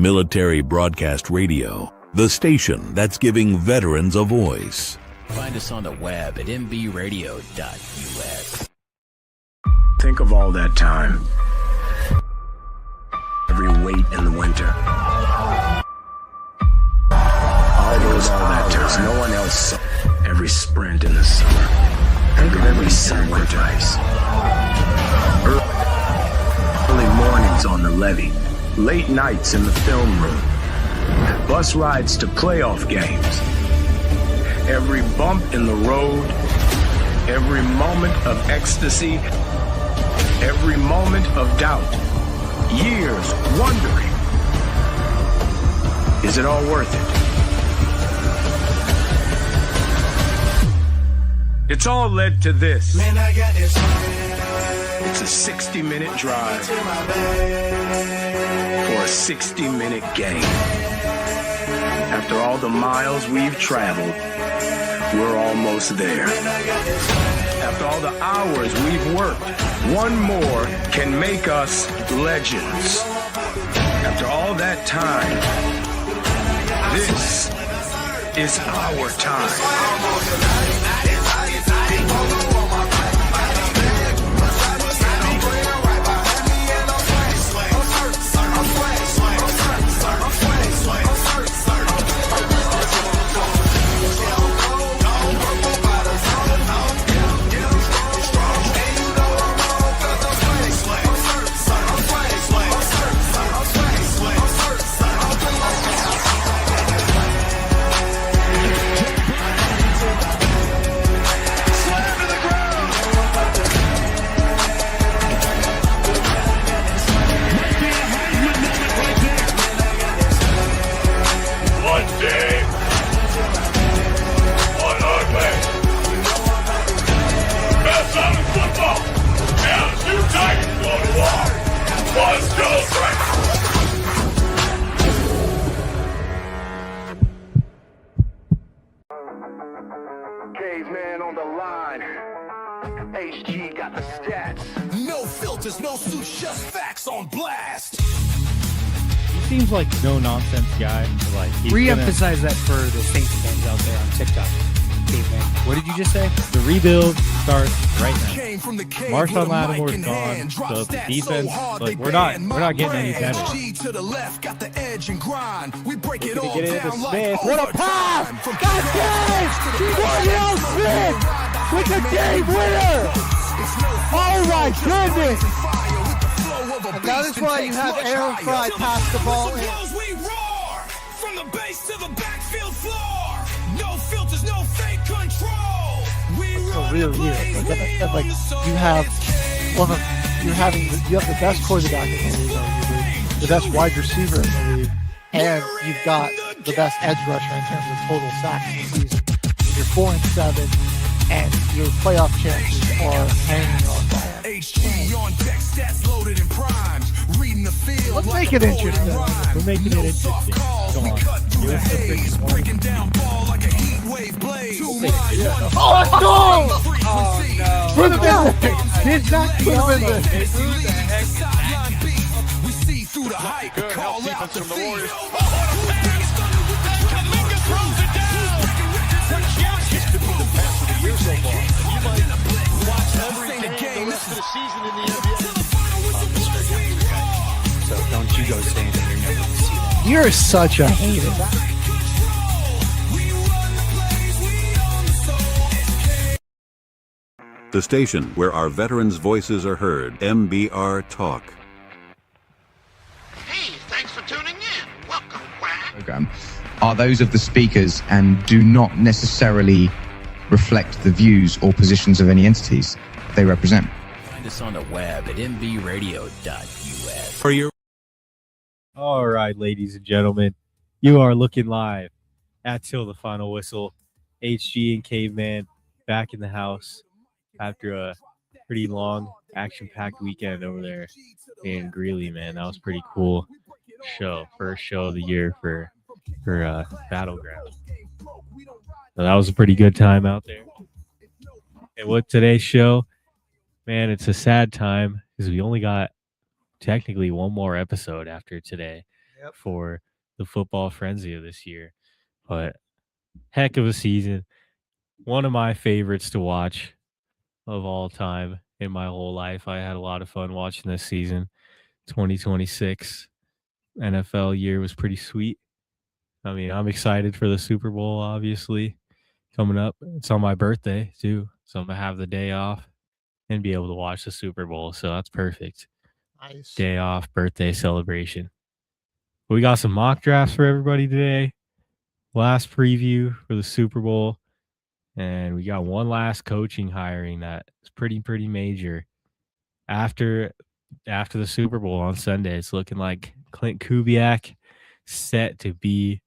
Military Broadcast Radio, the station that's giving veterans a voice. Find us on the web at mbradio.us. Think of all that time. Every wait in the winter. All that time. No one else saw. Every sprint in the summer. Every sacrifice. Early mornings on the levee. Late nights in the film room. Bus rides to playoff games. Every bump in the road. Every moment of ecstasy. Every moment of doubt. Years wondering, is it all worth it? It's all led to this. Man, I got this. It's a 60-minute drive for a 60-minute game. After all the miles we've traveled, we're almost there. After all the hours we've worked, one more can make us legends. After all that time, this is our time. Caveman on the line. HG got the stats. No filters, no suits, just facts on blast. He seems like no nonsense guy. Like re-emphasize that for the Saints fans out there on TikTok. Caveman. What did you just say? The rebuild starts right now. Marshawn Lattimore's gone, so the defense, like, we're not getting any better. To the left, got the edge and grind. We break it all Get it into down Smith. like What a pass! That's it! Daniel Smith with the game winner! Oh my goodness! And that is why you have Aaron Fry pass the ball in. We roar from the base to the backfield floor. No filters, no fake control. We So really weird. Like you have you have the best quarterback in the league, arguably, the best wide receiver in the league, and you've got the best edge rusher in terms of total sacks in the season. You're 4-7, and your playoff chances are hanging on by it. HG on deck, stats loaded and primed. Reading the field. Let's make it interesting. We're making it interesting. Come on. Give us the freaking breaking down ball like a heat wave blade. Oh, let's go! Oh, no. Put him in there. Did not put him in there. We see through the hype. Call out the feed. So don't you go saying that you're never going to see that. You're such a hater. The station where our veterans' voices are heard, MBR Talk. Hey, thanks for tuning in. Welcome, Quack. Program are those of the speakers and do not necessarily reflect the views or positions of any entities they represent. Find us on the web at mbradio.us. For your All right, ladies and gentlemen, you are looking live at Till the Final Whistle. HG and Caveman back in the house after a pretty long, action-packed weekend over there in Greeley, man. That was pretty cool show. First show of the year for Battleground. So that was a pretty good time out there. And with today's show, man, it's a sad time because we only got technically one more episode after today. for the football frenzy of this year. But heck of a season. One of my favorites to watch of all time in my whole life. I had a lot of fun watching this season. 2026 NFL year was pretty sweet. I mean, I'm excited for the Super Bowl, obviously, coming up. It's on my birthday, too. So I'm going to have the day off and be able to watch the Super Bowl. So that's perfect. Nice. Day off, birthday celebration. We got some mock drafts for everybody today. Last preview for the Super Bowl. And we got one last coaching hiring that is pretty major. After the Super Bowl on Sunday, it's looking like Clint Kubiak set to be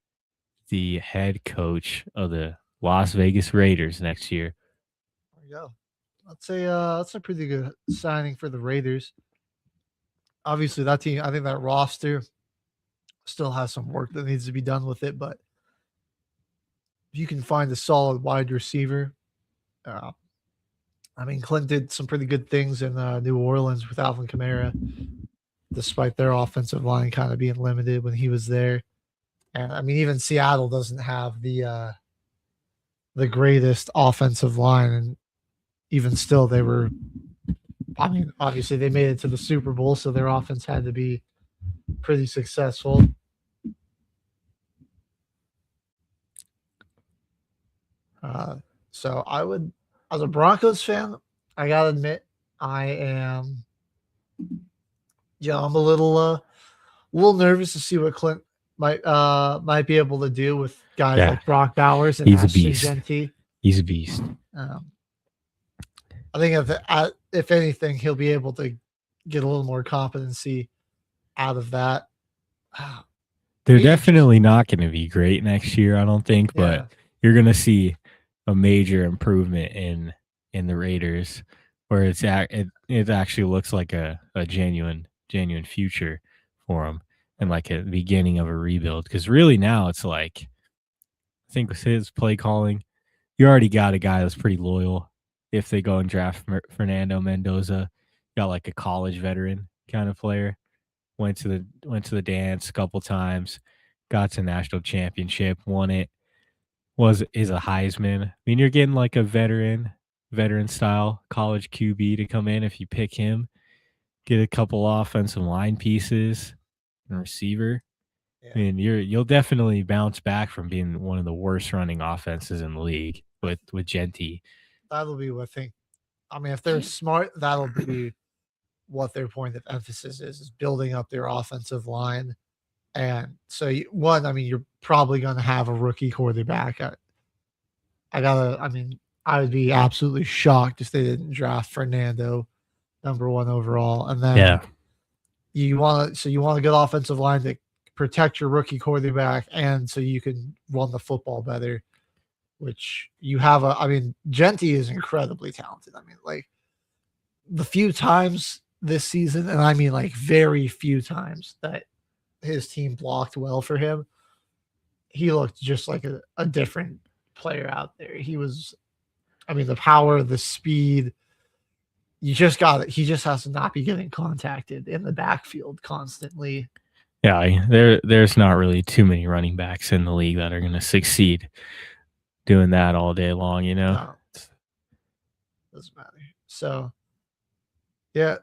the head coach of the Las Vegas Raiders next year. There you go. That's a pretty good signing for the Raiders. Obviously, that team, I think that roster still has some work that needs to be done with it, but if you can find a solid wide receiver, I mean, Clint did some pretty good things in New Orleans with Alvin Kamara, despite their offensive line kind of being limited when he was there. And I mean, even Seattle doesn't have the greatest offensive line, and even still, they were. I mean, obviously, they made it to the Super Bowl, so their offense had to be pretty successful. So I would, as a Broncos fan, I gotta admit, I am. I'm a little nervous to see what Clint might be able to do with guys like Brock Bowers and Ashton Genty. He's a beast. I think if anything, he'll be able to get a little more competency out of that. They're definitely not going to be great next year, I don't think, but you're going to see a major improvement in the Raiders, where it actually looks like a genuine future for them and like a beginning of a rebuild. Because really now it's like, I think with his play calling, you already got a guy that's pretty loyal. If they go and draft Fernando Mendoza, got like a college veteran kind of player. Went to the dance a couple times, got to national championship, won it. Is a Heisman. I mean, you're getting like a veteran style college QB to come in if you pick him. Get a couple offensive line pieces and receiver. Yeah. I mean, you'll definitely bounce back from being one of the worst running offenses in the league with Genty. That'll be what I think. I mean, if they're smart, that'll be what their point of emphasis is building up their offensive line. And so, you're probably going to have a rookie quarterback. I would be absolutely shocked if they didn't draft Fernando number 1 overall. And then you want a good offensive line to protect your rookie quarterback, and so you can run the football better, which you have Genty is incredibly talented. I mean, like the few times this season, and I mean like very few times that his team blocked well for him, he looked just like a different player out there. He was, the power, the speed, you just got it. He just has to not be getting contacted in the backfield constantly. Yeah, there's not really too many running backs in the league that are going to succeed doing that all day long, No, doesn't matter. So, yeah,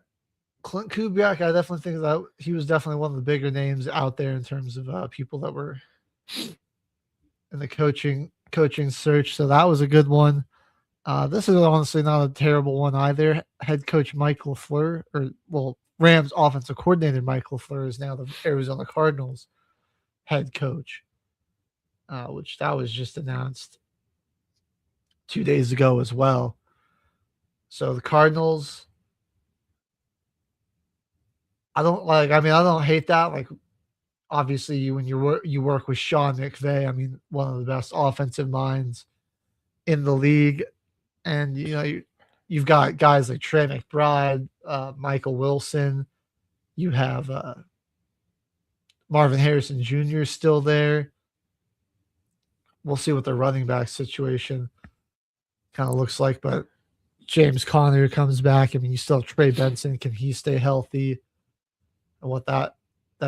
Clint Kubiak, I definitely think that he was definitely one of the bigger names out there in terms of people that were in the coaching search. So that was a good one. This is honestly not a terrible one either. Head coach Mike LaFleur, Rams offensive coordinator Mike LaFleur is now the Arizona Cardinals head coach, which that was just announced 2 days ago as well. So the Cardinals, I don't hate that. Like, obviously, when you work with Sean McVay, one of the best offensive minds in the league, and you've got guys like Trey McBride, Michael Wilson. You have Marvin Harrison Jr. still there. We'll see what the running back situation kind of looks like, but James Conner comes back. You still have Trey Benson. Can he stay healthy? And what that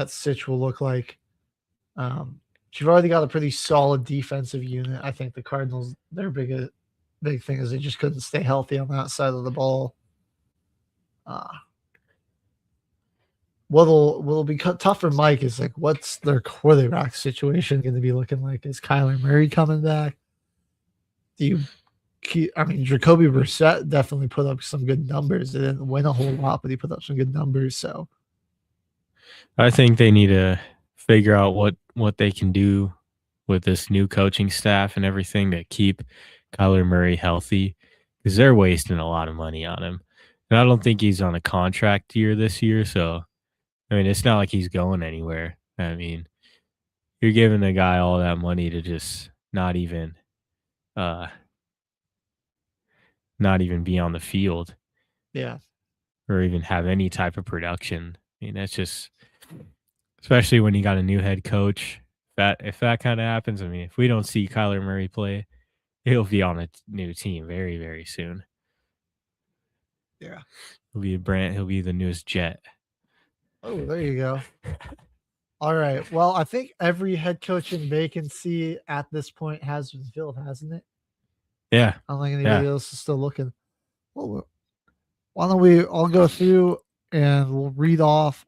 sitch will look like. You've already got a pretty solid defensive unit. I think the Cardinals, their big thing is they just couldn't stay healthy on that side of the ball. What'll be tough for Mike is like, what's their quarterback situation going to be looking like? Is Kyler Murray coming back? Jacoby Brissett definitely put up some good numbers. They didn't win a whole lot, but he put up some good numbers. So I think they need to figure out what they can do with this new coaching staff and everything to keep Kyler Murray healthy, because they're wasting a lot of money on him. And I don't think he's on a contract year this year. So, I mean, it's not like he's going anywhere. I mean, you're giving the guy all that money to just not even be on the field. Yeah. Or even have any type of production. I mean, that's just, especially when you got a new head coach. If that kind of happens, I mean, if we don't see Kyler Murray play, he'll be on a new team very, very soon. Yeah. He'll be the newest Jet. Oh, there you go. All right. Well, I think every head coaching vacancy at this point has been filled, hasn't it? Yeah. I don't think anybody else is still looking. Well, why don't we all go through and we'll read off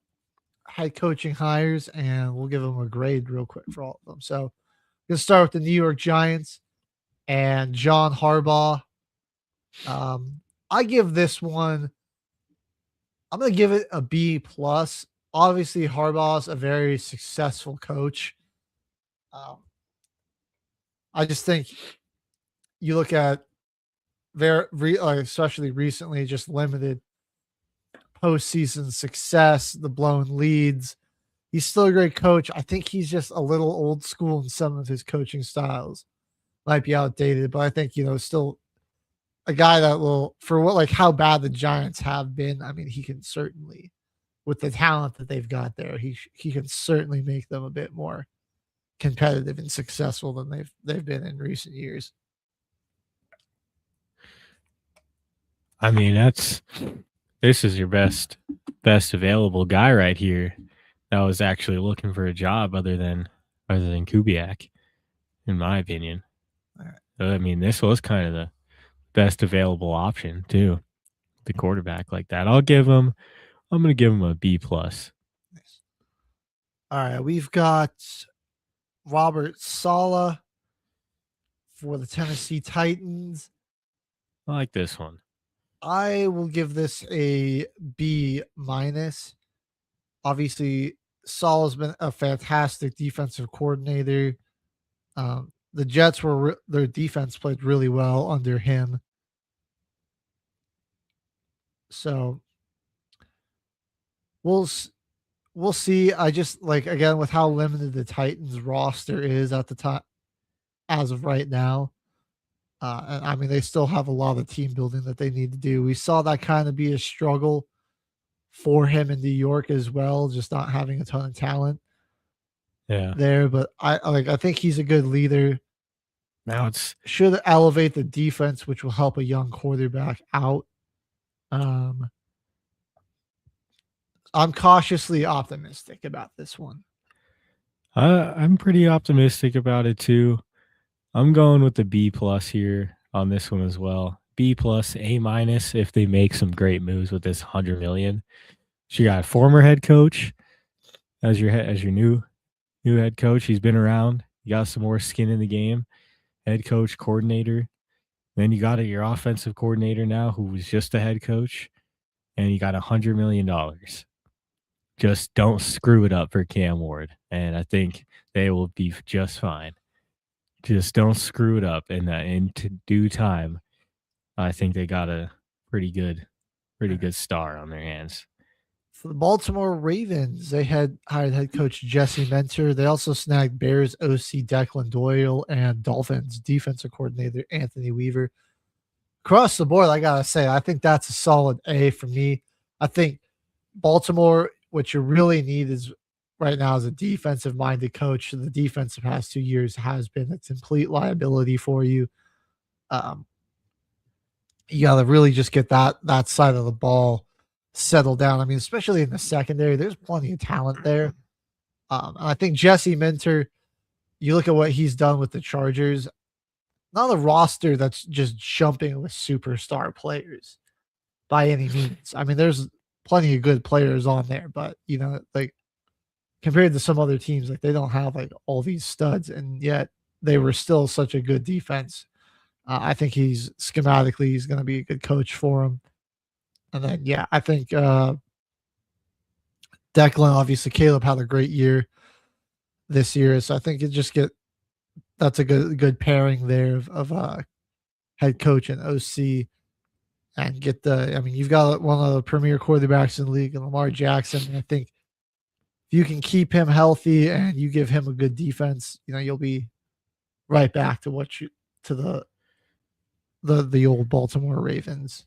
head coaching hires and we'll give them a grade real quick for all of them. So we're going to start with the New York Giants and John Harbaugh. I give this one, I'm going to give it a B+. Obviously, Harbaugh's a very successful coach. I just think you look at especially recently, just limited postseason success, the blown leads. He's still a great coach. I think he's just a little old school in some of his coaching styles. Might be outdated, but I think, still a guy that will, for how bad the Giants have been, I mean, he can certainly, with the talent that they've got there, he can certainly make them a bit more competitive and successful than they've been in recent years. I mean, this is your best available guy right here that was actually looking for a job other than Kubiak, in my opinion. I mean, this was kind of the best available option too, the quarterback like that. I'm going to give him a B+. Nice. All right, we've got Robert Saleh for the Tennessee Titans. I like this one. I will give this a B-. Obviously, Saleh's been a fantastic defensive coordinator. The Jets their defense played really well under him. So we'll see. I just again, with how limited the Titans roster is at the time as of right now. And I mean, they still have a lot of team building that they need to do. We saw that kind of be a struggle for him in New York as well, just not having a ton of talent there. But I think he's a good leader. Now should elevate the defense, which will help a young quarterback out. I'm cautiously optimistic about this one. I'm pretty optimistic about it too. I'm going with the B+ here on this one as well. B+, A- if they make some great moves with this $100 million. So you got a former head coach as your new head coach. He's been around. You got some more skin in the game. Head coach, coordinator. Then you got your offensive coordinator now, who was just a head coach, and you got $100 million. Just don't screw it up for Cam Ward, and I think they will be just fine. Just don't screw it up, and in due time, I think they got a pretty good star on their hands. For the Baltimore Ravens, they had hired head coach Jesse Mentor. They also snagged Bears OC Declan Doyle and Dolphins defensive coordinator Anthony Weaver. Across the board, I gotta say, I think that's a solid A for me. I think Baltimore, what you really need is right now is a defensive-minded coach. The defense the past 2 years has been a complete liability for you. You got to really just get that side of the ball settled down. I mean, especially in the secondary, there's plenty of talent there. And I think Jesse Minter, you look at what he's done with the Chargers, not a roster that's just jumping with superstar players by any means. I mean, there's plenty of good players on there, but like compared to some other teams, like they don't have like all these studs, and yet they were still such a good defense. I think he's going to be a good coach for him. And then, yeah, I think Declan, obviously, Caleb had a great year this year, so I think that's a good pairing there of head coach and OC, and I mean, you've got one of the premier quarterbacks in the league, and Lamar Jackson. And I think if you can keep him healthy and you give him a good defense, you'll be right back to the old Baltimore Ravens.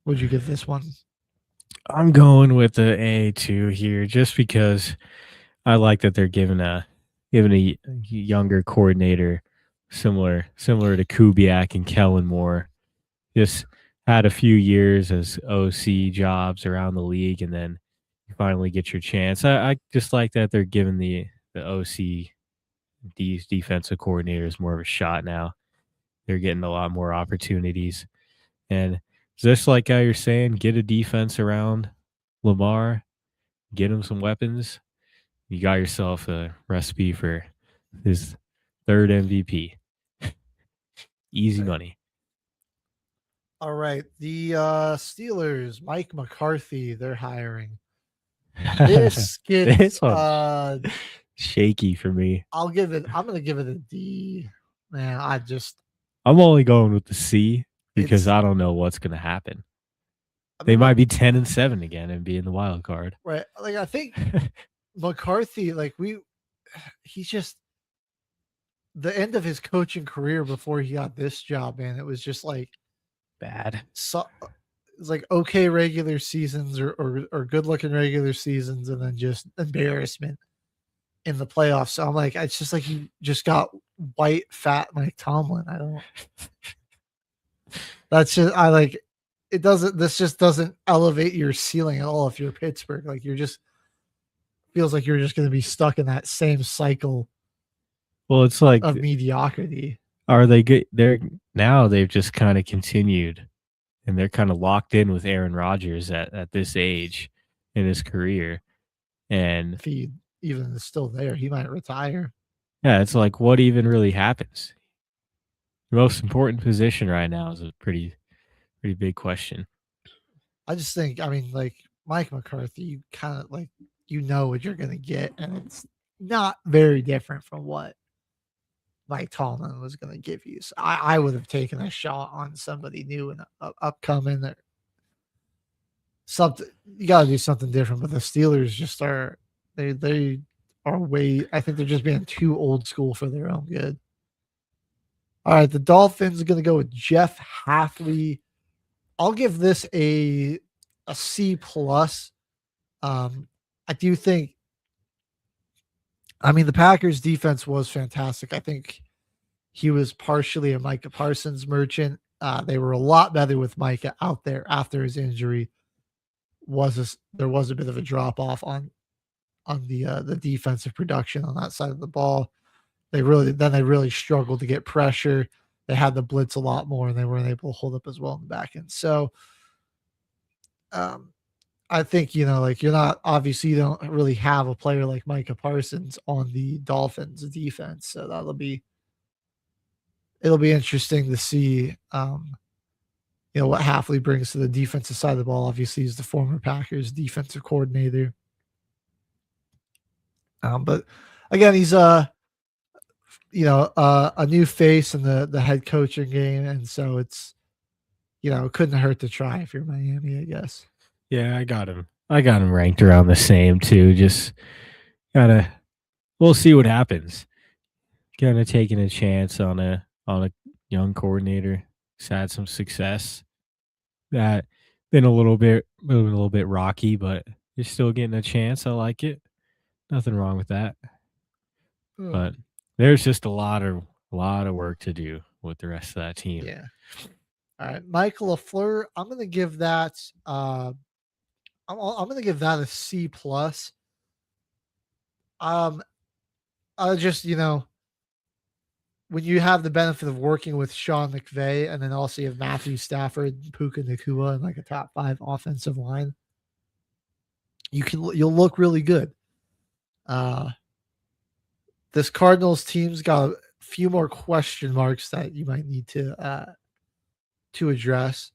Would you give this one? I'm going with the A2 here just because I like that they're giving a younger coordinator similar to Kubiak and Kellen Moore. Just had a few years as OC jobs around the league, and then you finally get your chance. I just like that they're giving the OC these defensive coordinators more of a shot now. They're getting a lot more opportunities. And just like how you're saying, get a defense around Lamar, get him some weapons. You got yourself a recipe for his third MVP. Easy money. All right. The Steelers, Mike McCarthy, they're hiring. This gets This one's shaky for me. I'm gonna give it a D. Man, I'm only going with the C because I don't know what's gonna happen. They might be 10-7 again and be in the wild card. Right. Like I think McCarthy, he's just the end of his coaching career before he got this job, man. It was just like bad. So it's like okay regular seasons or good looking regular seasons, and then just embarrassment in the playoffs. So I'm like, it's just like you just got white fat Mike Tomlin. I don't. That's just it doesn't. This just doesn't elevate your ceiling at all. If you're Pittsburgh, like you're just feels like you're just going to be stuck in that same cycle. Well, it's like of mediocrity. Are they good? They've just kind of continued, and they're kind of locked in with Aaron Rodgers at this age in his career. And if he even is still there, he might retire. Yeah, it's like what even really happens? The most important position right now is a pretty big question. I just think, I mean, like Mike McCarthy, you kind of what you're going to get, and it's not very different from what Mike Tomlin was going to give you. So I would have taken a shot on somebody new and upcoming. Or something you got to do something different. But the Steelers just are they are way. I think they're just being too old school for their own good. All right, the Dolphins are going to go with Jeff Hafley. I'll give this a C plus. I do think. I mean, the Packers defense was fantastic. I think he was partially a Micah Parsons merchant. They were a lot better with Micah out there after his injury. There was a bit of a drop off on the defensive production on that side of the ball. They really struggled to get pressure. They had the blitz a lot more, and they weren't able to hold up as well in the back end. So, I think, you don't really have a player like Micah Parsons on the Dolphins defense. So it'll be interesting to see, what Hafley brings to the defensive side of the ball. Obviously, he's the former Packers defensive coordinator. But again, he's a new face in the head coaching game. And so it's, it couldn't hurt to try if you're Miami, I guess. Yeah, I got him ranked around the same too. Just we'll see what happens. Kind of taking a chance on a young coordinator. He's had some success. That been a little bit rocky, but you're still getting a chance. I like it. Nothing wrong with that. But there's just a lot of work to do with the rest of that team. Yeah. All right, Michael LaFleur. I'm going to give that. I'm going to give that a C plus. I just when you have the benefit of working with Sean McVay, and then also you have Matthew Stafford, and Puka Nakua, and like a top 5 offensive line, you'll look really good. This Cardinals team's got a few more question marks that you might need to address.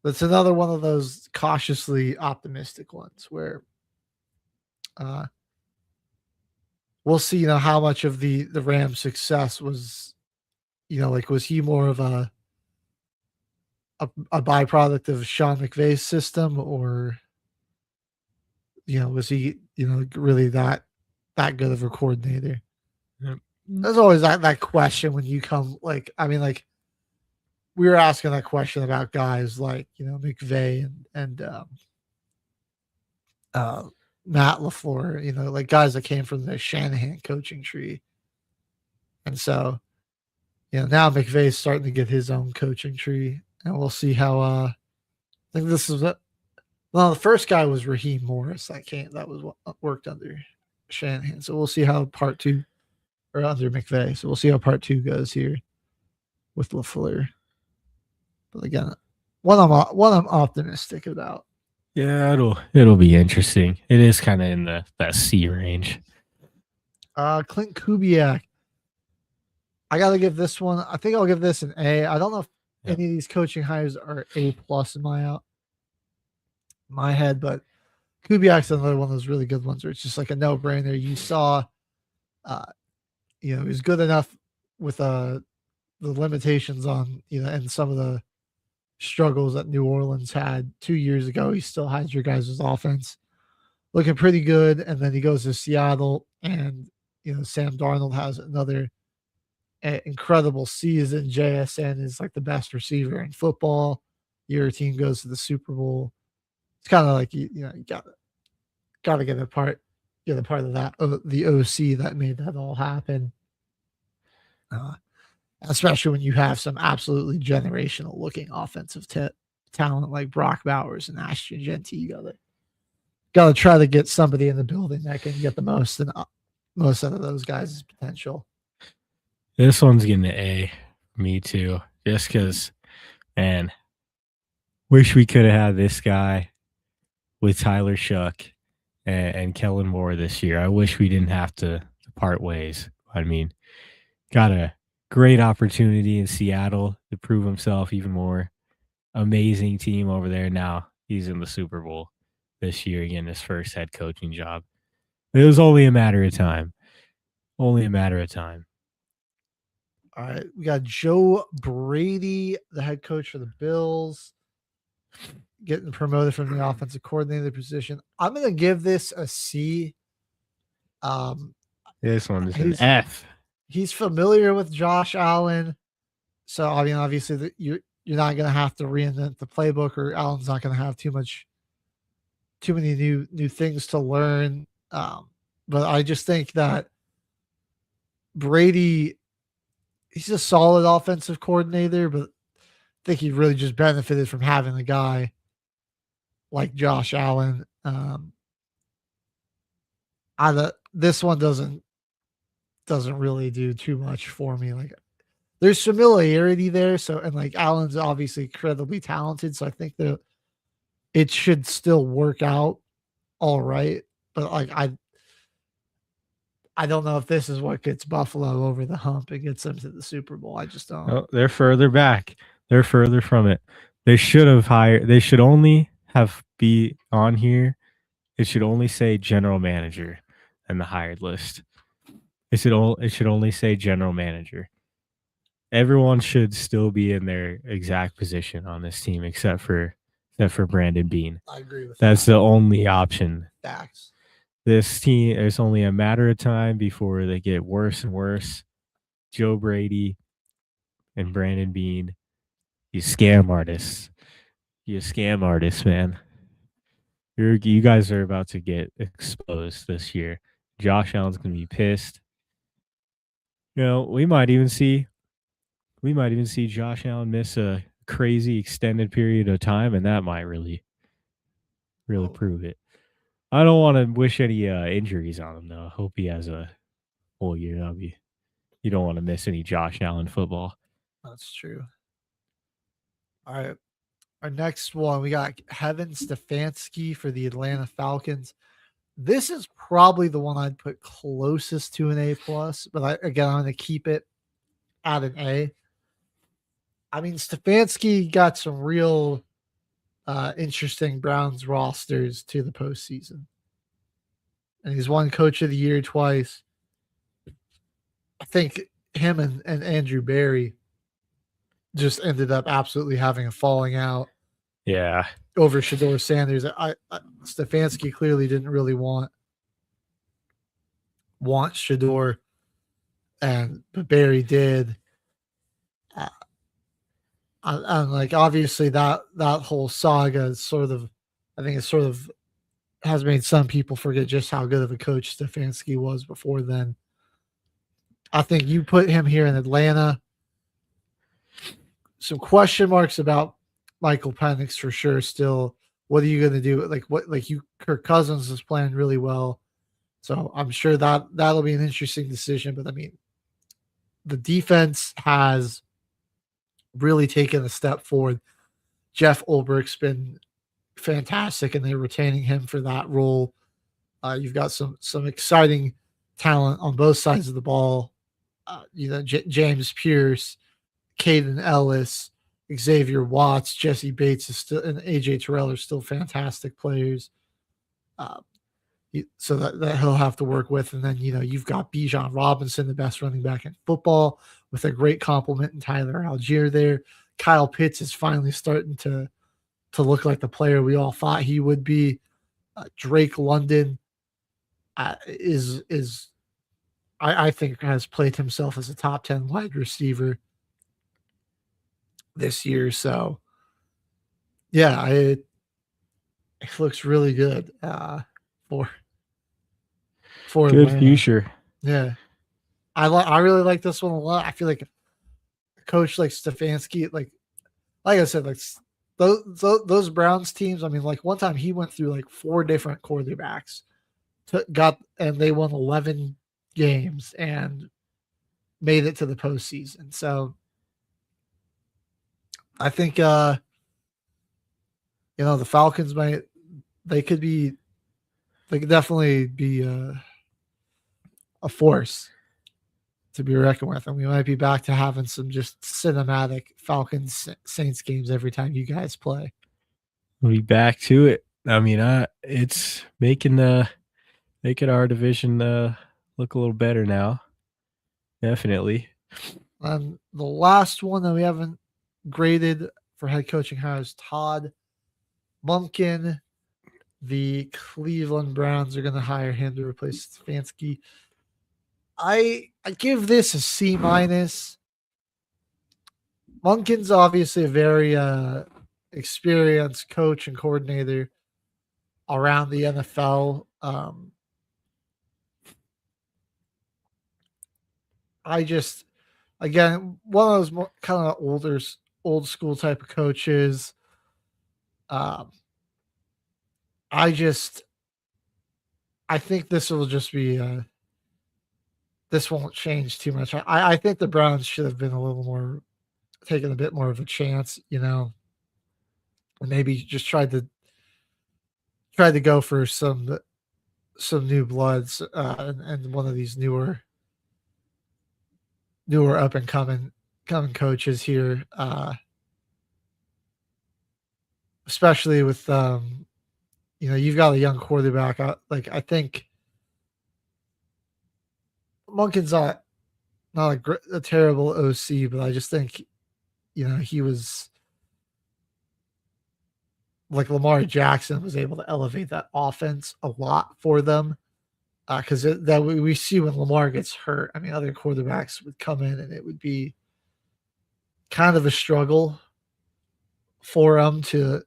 That's another one of those cautiously optimistic ones where we'll see, how much of the Rams' success was, was he more of a byproduct of Sean McVay's system, or was he, really that good of a coordinator? Yep. There's always that question when you come, we were asking that question about guys like, McVay and Matt LaFleur, like guys that came from the Shanahan coaching tree. And so, now McVay's starting to get his own coaching tree, and we'll see how, I think this is the first guy was Raheem Morris that was what worked under Shanahan. So we'll see how part 2, or under McVay. So we'll see how part 2 goes here with LaFleur. But again, one I'm optimistic about. Yeah, it'll be interesting. It is kind of in that C range. Clint Kubiak. I gotta give this one. I think I'll give this an A. I don't know if any of these coaching hires are A+ in my head, but Kubiak's another one of those really good ones where it's just like a no-brainer. You saw, he was good enough with the limitations on, and some of the struggles that New Orleans had 2 years ago. He still has your guys' offense looking pretty good, and then he goes to Seattle, and Sam Darnold has another incredible season. JSN is like the best receiver in football. Your team goes to the Super Bowl. It's kind of like you gotta get a part of that, the OC that made that all happen. Especially when you have some absolutely generational looking offensive talent like Brock Bowers and Ashton Genty. You gotta try to get somebody in the building that can get the most out of those guys' potential. This one's getting an A. Me too. Just because, man, wish we could have had this guy with Tyler Shuck and Kellen Moore this year. I wish we didn't have to part ways. I mean, got a great opportunity in Seattle to prove himself even more. Amazing team over there. Now he's in the Super Bowl this year, getting his first head coaching job. It was only a matter of time. Only a matter of time. All right, we got Joe Brady, the head coach for the Bills, getting promoted from the offensive coordinator position. I'm going to give this a C. This one is an F. He's familiar with Josh Allen, so I mean, obviously, you're not going to have to reinvent the playbook, or Allen's not going to have too many new things to learn. But I just think that Brady, he's a solid offensive coordinator, but I think he really just benefited from having a guy like Josh Allen. This one doesn't really do too much for me. Like, there's familiarity there, so, and like Allen's obviously incredibly talented, so I think that it should still work out all right. But like I don't know if this is what gets Buffalo over the hump and gets them to the Super Bowl. I just don't. Oh, they're further back. They're further from it. They should have hired. They should only have be on here. It should only say general manager in the hired list. It should only say general manager. Everyone should still be in their exact position on this team, except for Brandon Beane. I agree with That's the only option. Facts. This team, it's only a matter of time before they get worse and worse. Joe Brady and Brandon Beane, you scam artists. You scam artists, man. You guys are about to get exposed this year. Josh Allen's going to be pissed. We might even see Josh Allen miss a crazy extended period of time, and that might really prove it. I don't want to wish any injuries on him though. Hope he has a whole year. You don't want to miss any Josh Allen football. That's true. All right. Our next one, we got Kevin Stefanski for the Atlanta Falcons. This is probably the one I'd put closest to an A+, but I'm going to keep it at an A. I mean, Stefanski got some real interesting Browns rosters to the postseason. And he's won Coach of the Year twice. I think him and Andrew Berry just ended up absolutely having a falling out. Yeah. Over Shedeur Sanders. Stefanski clearly didn't really want Shedeur, but Berry did. And like obviously that whole saga is sort of has made some people forget just how good of a coach Stefanski was before then. I think you put him here in Atlanta. Some question marks about Michael Penix for sure still. What are you going to do? Kirk Cousins is playing really well. So I'm sure that'll be an interesting decision. But I mean, the defense has really taken a step forward. Jeff Ulbricht's been fantastic, and they're retaining him for that role. You've got some exciting talent on both sides of the ball. James Pierce, Caden Ellis, Xavier Watts, Jesse Bates is still, and AJ Terrell are still fantastic players. So that he'll have to work with. And then, you've got Bijan Robinson, the best running back in football, with a great compliment in Tyler Algier there. Kyle Pitts is finally starting to look like the player we all thought he would be. Drake London I think has played himself as a top 10 wide receiver this year. So yeah, it looks really good for good Atlanta. future. Yeah. I really like this one a lot. I feel like a coach like Stefanski, like I said, like those Browns teams. I mean, like one time he went through like 4 different quarterbacks, and they won 11 games and made it to the postseason. So I think the Falcons they could definitely be a force to be reckoned with, and we might be back to having some just cinematic Falcons Saints games every time you guys play. We'll be back to it. I mean, it's making our division look a little better now. Definitely. And the last one that we haven't graded for head coaching hires, Todd Monken. The Cleveland Browns are going to hire him to replace Stefanski. I give this a C-. Monken's obviously a very experienced coach and coordinator around the NFL. Again, one of those more kind of old school type of coaches. I think this will just be this won't change too much. I think the Browns should have been taken a bit more of a chance, and maybe just tried to go for some new bloods and one of these newer up and coming coaches here, especially with you've got a young quarterback. I think Monken's not a terrible OC, but I just think he was like Lamar Jackson was able to elevate that offense a lot for them. Because that we see when Lamar gets hurt, I mean, other quarterbacks would come in and it would be kind of a struggle for them to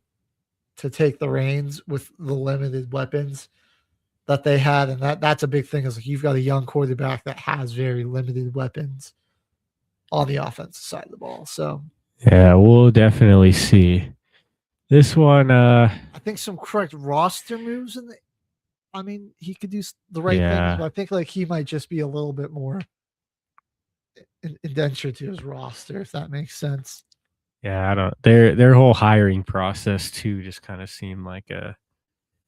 take the reins with the limited weapons that they had, and that's a big thing. Is like you've got a young quarterback that has very limited weapons on the offensive side of the ball. So yeah, we'll definitely see this one. I think some correct roster moves in I mean, he could do the right things, but I think like he might just be a little bit more indentured to his roster, if that makes sense. Yeah, I don't. Their whole hiring process too just kind of seemed like a.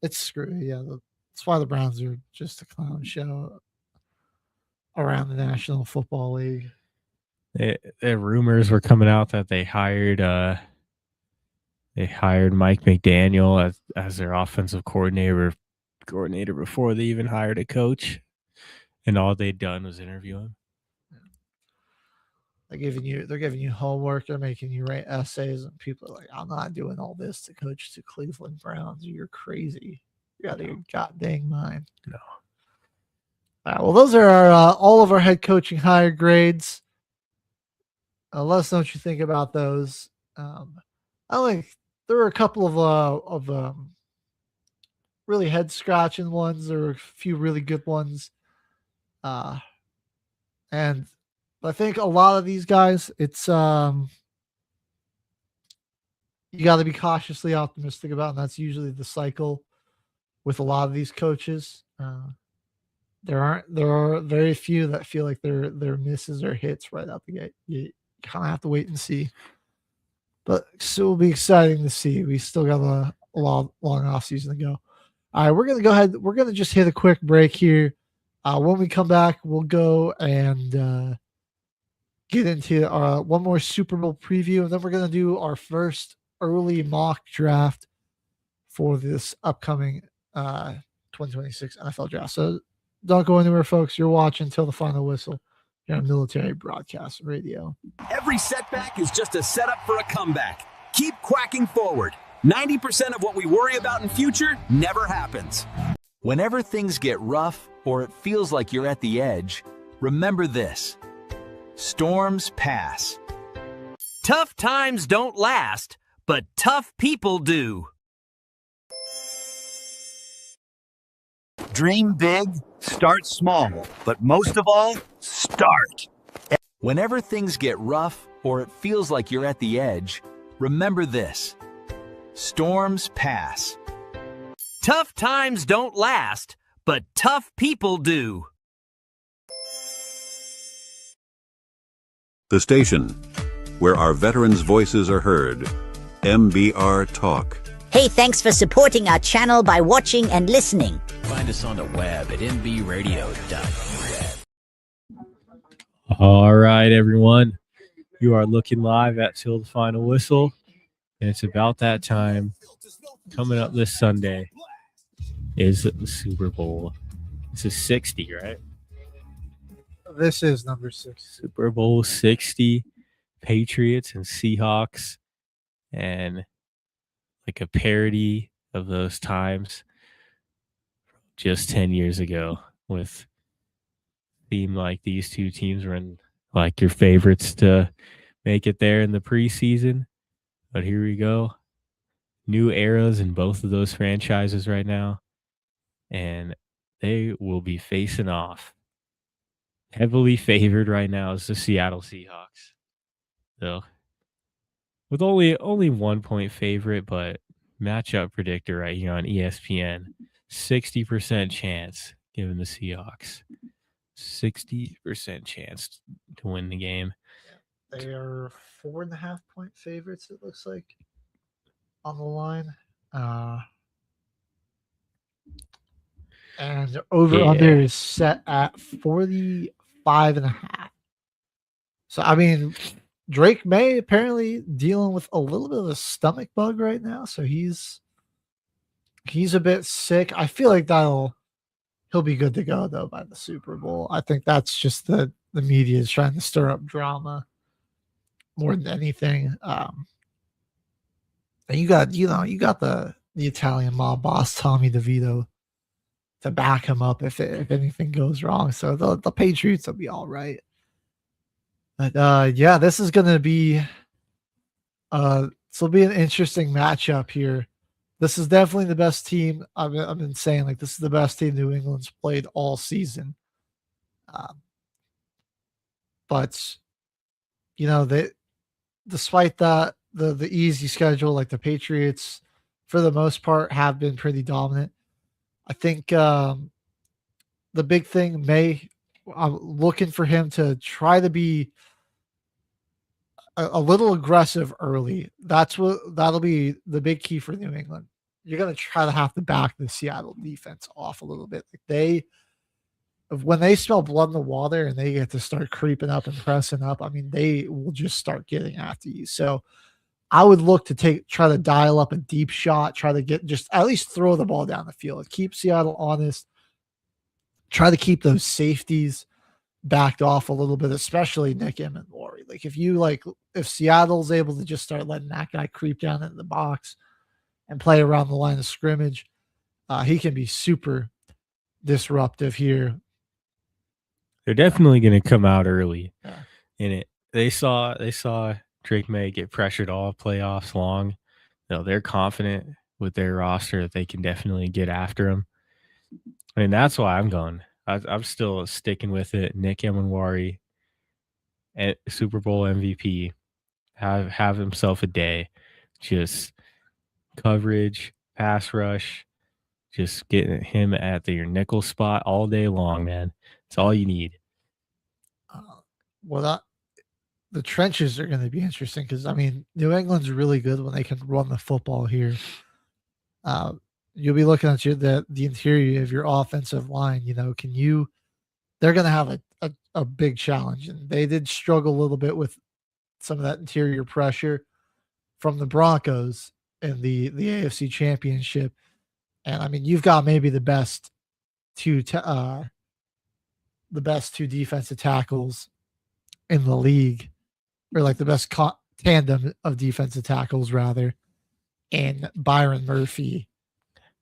It's screwy. Yeah, that's why the Browns are just a clown show around the National Football League. The rumors were coming out that they hired Mike McDaniel as their offensive coordinator before they even hired a coach, and all they'd done was interview him. They're giving you homework. They're making you write essays, and people are like, "I'm not doing all this to coach the Cleveland Browns. You're crazy. You're out of your goddamn mind." No. All right, well, those are our, all of our head coaching hire grades. Let us know what you think about those. I think there were a couple of really head scratching ones. There were a few really good ones, and I think a lot of these guys, it's you got to be cautiously optimistic about, and that's usually the cycle with a lot of these coaches. There are very few that feel like they're misses or hits right out the gate. You kind of have to wait and see, but still will be exciting to see. We still got a long off season to go. All right, we're gonna go ahead. We're gonna just hit a quick break here. When we come back, we'll go and get into one more Super Bowl preview, and then we're gonna do our first early mock draft for this upcoming 2026 NFL draft. So don't go anywhere, folks. You're watching Till the Final Whistle here on Military Broadcast Radio. Every setback is just a setup for a comeback. Keep quacking forward. 90% of what we worry about in future never happens. Whenever things get rough or it feels like you're at the edge, remember this. Storms pass. Tough times don't last, but tough people do. Dream big, start small, but most of all, start. Whenever things get rough or it feels like you're at the edge, remember this. Storms pass. Tough times don't last, but tough people do. The station where our veterans' voices are heard. MBR Talk. Hey, thanks for supporting our channel by watching and listening. Find us on the web at mbradio.us. All right, everyone. You are looking live at Till the Final Whistle, and it's about that time. Coming up this Sunday is the Super Bowl. This is 60, right? This is number 6. Super Bowl 60, Patriots and Seahawks, and like a parody of those times just 10 years ago with theme like these two teams were in like your favorites to make it there in the preseason. But here we go. New eras in both of those franchises right now. And they will be facing off. Heavily favored right now is the Seattle Seahawks. So with only 1 point favorite, but matchup predictor right here on ESPN, 60% chance given the Seahawks. 60% chance to win the game. They are 4.5 point favorites, it looks like, on the line. And over-under is set at 45.5. So, I mean, Drake May apparently dealing with a little bit of a stomach bug right now. So he's a bit sick. I feel like he'll be good to go, though, by the Super Bowl. I think that's just the media is trying to stir up drama more than anything. And you got the Italian mob boss, Tommy DeVito, to back him up if anything goes wrong. So the Patriots will be all right. But yeah, this is gonna be an interesting matchup here. This is definitely the best team. I've been saying, like, this is the best team New England's played all season. But despite that, the easy schedule, like the Patriots, for the most part, have been pretty dominant. I think the big thing I'm looking for him to try to be a little aggressive early. That'll be the big key for New England. You're gonna try to have to back the Seattle defense off a little bit. Like when they smell blood in the water and they get to start creeping up and pressing up, I mean, they will just start getting after you. So I would look to try to dial up a deep shot, try to just at least throw the ball down the field, keep Seattle honest, try to keep those safeties backed off a little bit, especially Nick Emmanwori. Like if Seattle's able to just start letting that guy creep down into the box and play around the line of scrimmage, he can be super disruptive here. They're definitely going to come out early in it. They saw Drake May get pressured all playoffs long. They're confident with their roster that they can definitely get after him. I mean, that's why I'm going. I'm still sticking with it. Nick Emmanwori, Super Bowl MVP, have himself a day. Just coverage, pass rush, just getting him at your nickel spot all day long, man. It's all you need. The trenches are going to be interesting because, I mean, New England's really good when they can run the football here. You'll be looking at the interior of your offensive line. They're going to have a big challenge, and they did struggle a little bit with some of that interior pressure from the Broncos in the AFC Championship. And I mean, you've got maybe the best two defensive tackles in the league, or like the best tandem of defensive tackles rather, in Byron Murphy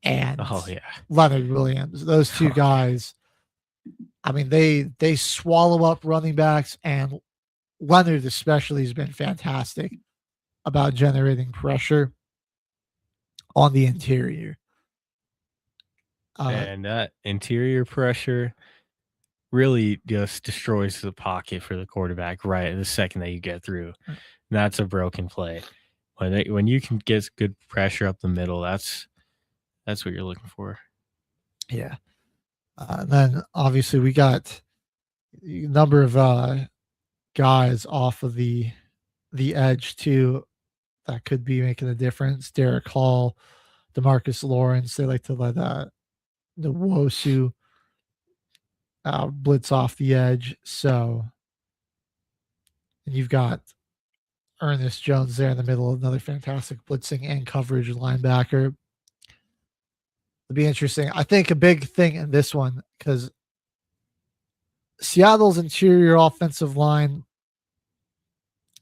and Leonard Williams. Those two guys, I mean, they swallow up running backs, and Leonard especially has been fantastic about generating pressure on the interior. And that interior pressure really just destroys the pocket for the quarterback right the second that you get through. And that's a broken play. When you can get good pressure up the middle, that's what you're looking for. Yeah. And then obviously we got a number of guys off of the edge too that could be making a difference. Derek Hall, DeMarcus Lawrence, they like to let the Wosu blitz off the edge. So, and you've got Ernest Jones there in the middle, another fantastic blitzing and coverage linebacker. It'll be interesting. I think a big thing in this one, because Seattle's interior offensive line,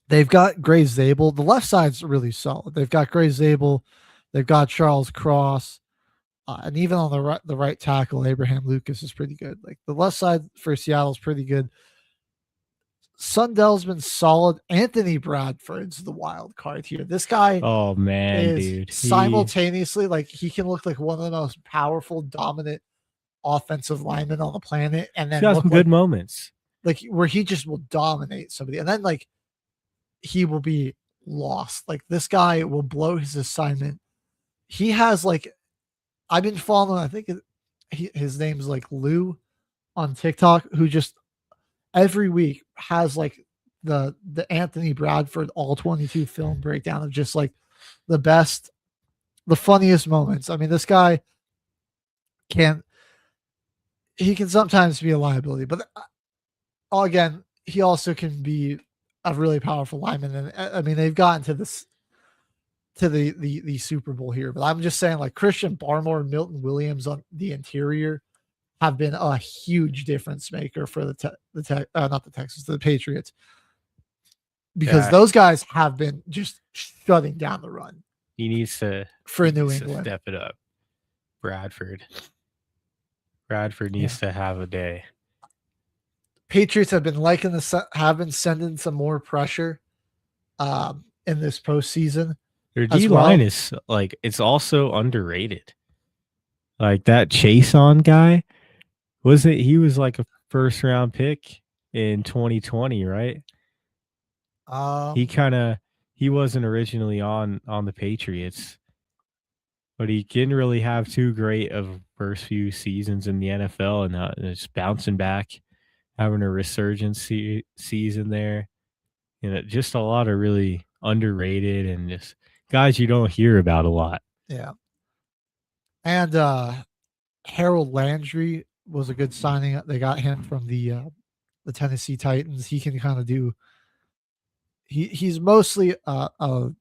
they've got Gray Zabel. The left side's really solid. They've got Gray Zabel. They've got Charles Cross. And even on the right tackle, Abraham Lucas is pretty good. Like the left side for Seattle is pretty good. Sundell's been solid. Anthony Bradford's the wild card here. This guy, oh man, dude, simultaneously like he can look like one of the most powerful, dominant offensive linemen on the planet, and then he's got some good moments, like where he just will dominate somebody, and then like he will be lost. Like this guy will blow his assignment. He has like, I've been following, I think his name's like Lou on TikTok, who just every week has like the Anthony Bradford all 22 film breakdown of just like the funniest moments. I mean, this guy can sometimes be a liability, but again, he also can be a really powerful lineman. And I mean, they've gotten to the Super Bowl here, but I'm just saying, like Christian Barmore and Milton Williams on the interior have been a huge difference maker for the Patriots, because those guys have been just shutting down the run. He needs to for New England step it up. Bradford needs to have a day. Patriots have been sending some more pressure in this postseason. Their D line is like, it's also underrated. Like that Chase on guy, he was like a first round pick in 2020, right? He wasn't originally on the Patriots. but he didn't really have too great of first few seasons in the NFL, and just bouncing back, having a resurgence season there. Just a lot of really underrated and just guys you don't hear about a lot. Yeah. And Harold Landry was a good signing. They got him from the Tennessee Titans. He can kind of do. He's mostly an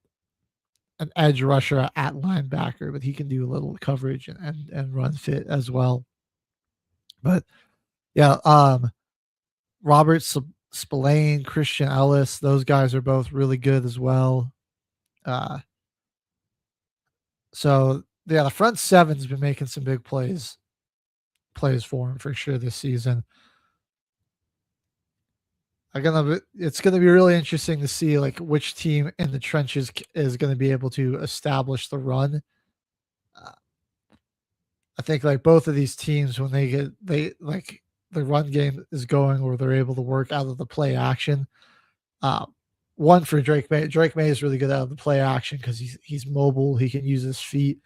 edge rusher at linebacker, but he can do a little coverage and run fit as well. But yeah, Robert Spillane, Christian Ellis, those guys are both really good as well. So yeah, the front seven's been making some big plays for him for sure this season. It's gonna be really interesting to see like which team in the trenches is going to be able to establish the run. I think like both of these teams when they like the run game is going or they're able to work out of the play action. One for Drake May. Drake May is really good out of the play action because he's mobile. He can use his feet.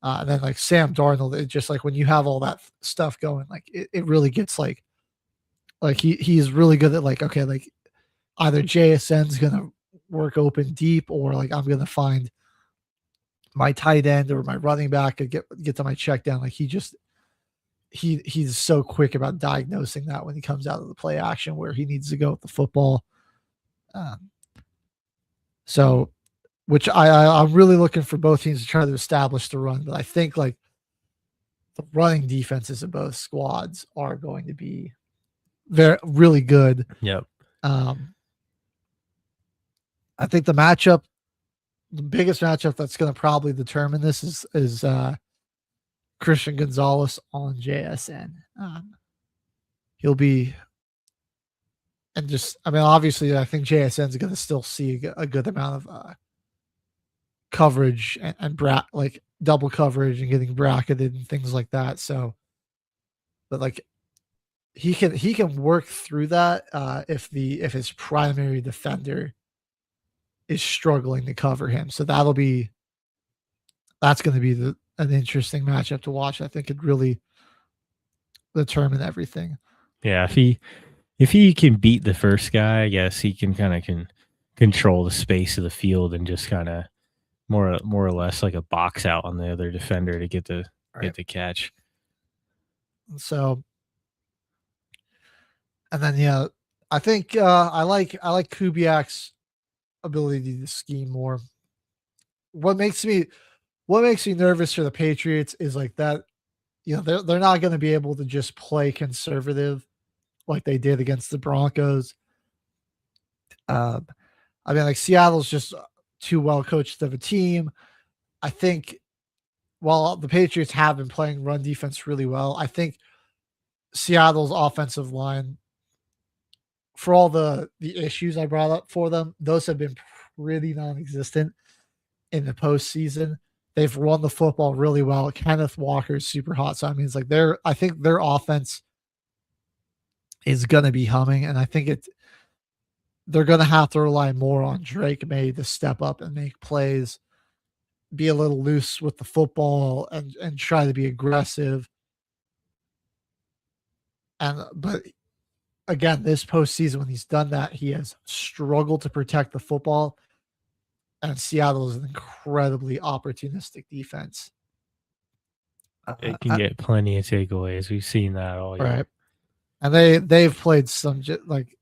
And then like Sam Darnold, it just like when you have all that stuff going, like it really gets like he's really good at like, okay, like either JSN's gonna work open deep or like I'm gonna find my tight end or my running back and get to my check down. Like he's so quick about diagnosing that when he comes out of the play action where he needs to go with the football. So which I'm really looking for both teams to try to establish the run, but I think like the running defenses of both squads are going to be really good. Yep. I think the biggest matchup that's going to probably determine this is Christian Gonzalez on JSN. He'll be, and just, I mean, obviously, I think JSN is going to still see a good amount of coverage and like double coverage and getting bracketed and things like that. So, but like he can work through that if his primary defender is struggling to cover him. So that's going to be an interesting matchup to watch. I think it really determine everything. Yeah, if he can beat the first guy, I guess he can control the space of the field and just kind of more or less like a box out on the other defender to get the catch. So, and then yeah, I think I like Kubiak's ability to scheme more. What makes me nervous for the Patriots is like that, they're not going to be able to just play conservative like they did against the Broncos. I mean, like Seattle's just too well coached of a team. I think while the Patriots have been playing run defense really well, I think Seattle's offensive line, for all the issues I brought up for them, those have been pretty non-existent in the postseason. They've run the football really well. Kenneth Walker's super hot. So I mean, it's like I think their offense is going to be humming. And I think they're going to have to rely more on Drake May to step up and make plays, be a little loose with the football and try to be aggressive. But again, this postseason, when he's done that, he has struggled to protect the football. And Seattle is an incredibly opportunistic defense. It can get plenty of takeaways. We've seen that all year. Right. And they've played some like,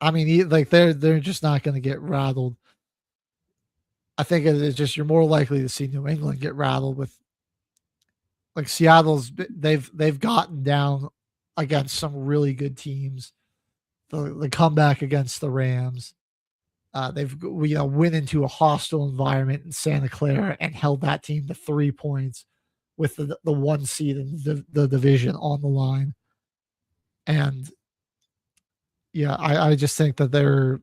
I mean, like they're just not going to get rattled. I think it's just you're more likely to see New England get rattled with like Seattle's. They've gotten down against some really good teams. The comeback against the Rams. They've went into a hostile environment in Santa Clara and held that team to 3 points with the 1 seed in the division on the line. And yeah, I just think that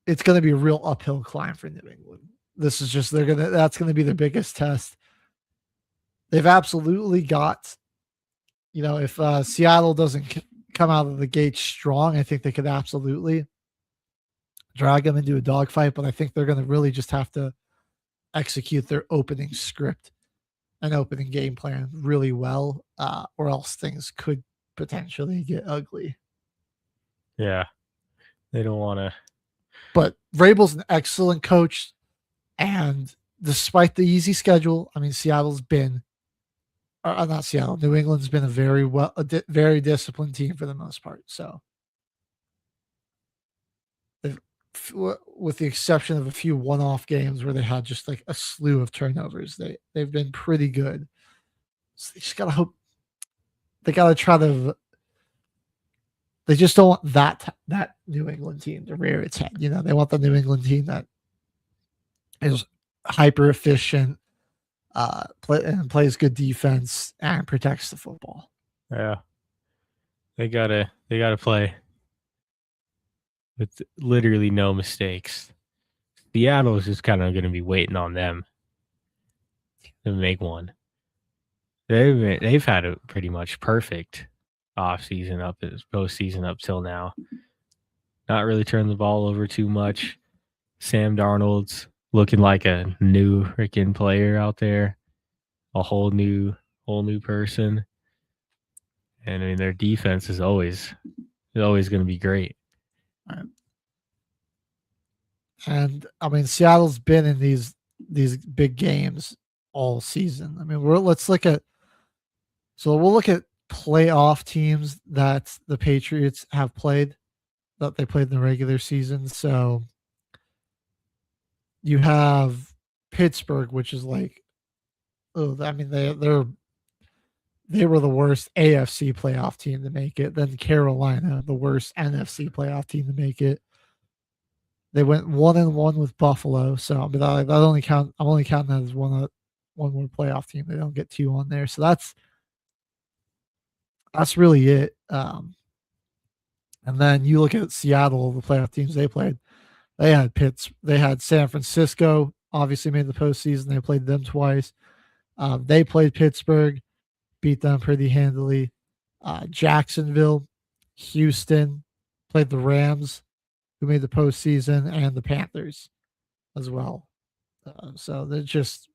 it's going to be a real uphill climb for New England. This is just that's going to be their biggest test. They've absolutely got, if Seattle doesn't come out of the gate strong, I think they could absolutely drag them into a dogfight, but I think they're going to really just have to execute their opening script and opening game plan really well, or else things could potentially get ugly. Yeah. They don't want to. But Vrabel's an excellent coach, and despite the easy schedule, I mean, Seattle's been, not Seattle, New England's been very disciplined team for the most part. So, with the exception of a few one-off games where they had just like a slew of turnovers, they've been pretty good. So they just gotta hope. They gotta try to. They just don't want that New England team to rear its head. You know, they want the New England team that is hyper efficient, plays good defense and protects the football. Yeah. They gotta play with literally no mistakes. Seattle is just kind of going to be waiting on them to make one. They've had a pretty much perfect postseason up till now. Not really turning the ball over too much. Sam Darnold's looking like a new freaking player out there, a whole new person. And I mean, their defense is always going to be great. Right. And I mean, Seattle's been in these big games all season. I mean, we'll look at playoff teams that the Patriots have played, that they played in the regular season. So you have Pittsburgh, which is like, I mean, they were the worst AFC playoff team to make it. Then Carolina, the worst NFC playoff team to make it. They went 1-1 with Buffalo, so I mean, that only count. I'm only counting that as one more playoff team. They don't get 2 on there, so that's really it. And then you look at Seattle, the playoff teams they played. They had San Francisco, obviously made the postseason. They played them twice. They played Pittsburgh, beat them pretty handily. Jacksonville, Houston, played the Rams, who made the postseason, and the Panthers as well. So they're just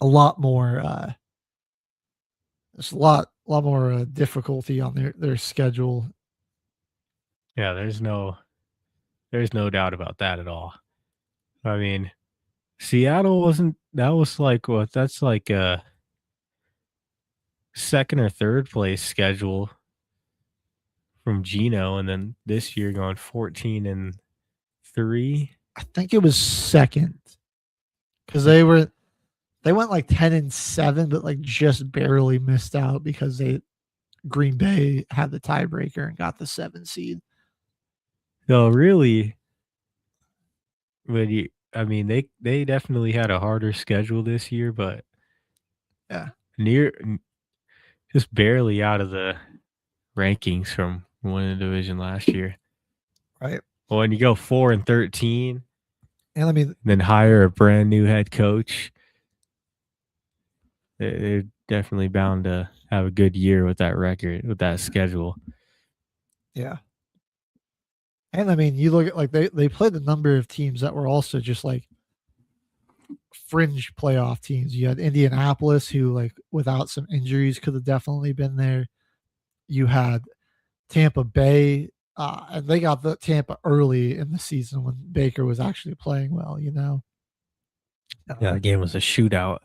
a lot more. There's a lot more difficulty on their schedule. Yeah, there's no doubt about that at all. I mean, Seattle wasn't. That was like what? That's like a second or third place schedule from Geno, and then this year going 14-3. I think it was second because they went like 10-7, but like just barely missed out because Green Bay had the tiebreaker and got the 7 seed. So really, I mean, they definitely had a harder schedule this year, but yeah, just barely out of the rankings from winning the division last year. Right. Well, when you go 4-13, and I mean, then hire a brand new head coach, they're definitely bound to have a good year with that record, with that schedule. Yeah. And I mean, you look at like they played a number of teams that were also just like fringe playoff teams. You had Indianapolis, who like without some injuries could have definitely been there. You had Tampa Bay, and they got the Tampa early in the season when Baker was actually playing well. You know. Yeah, the game was a shootout.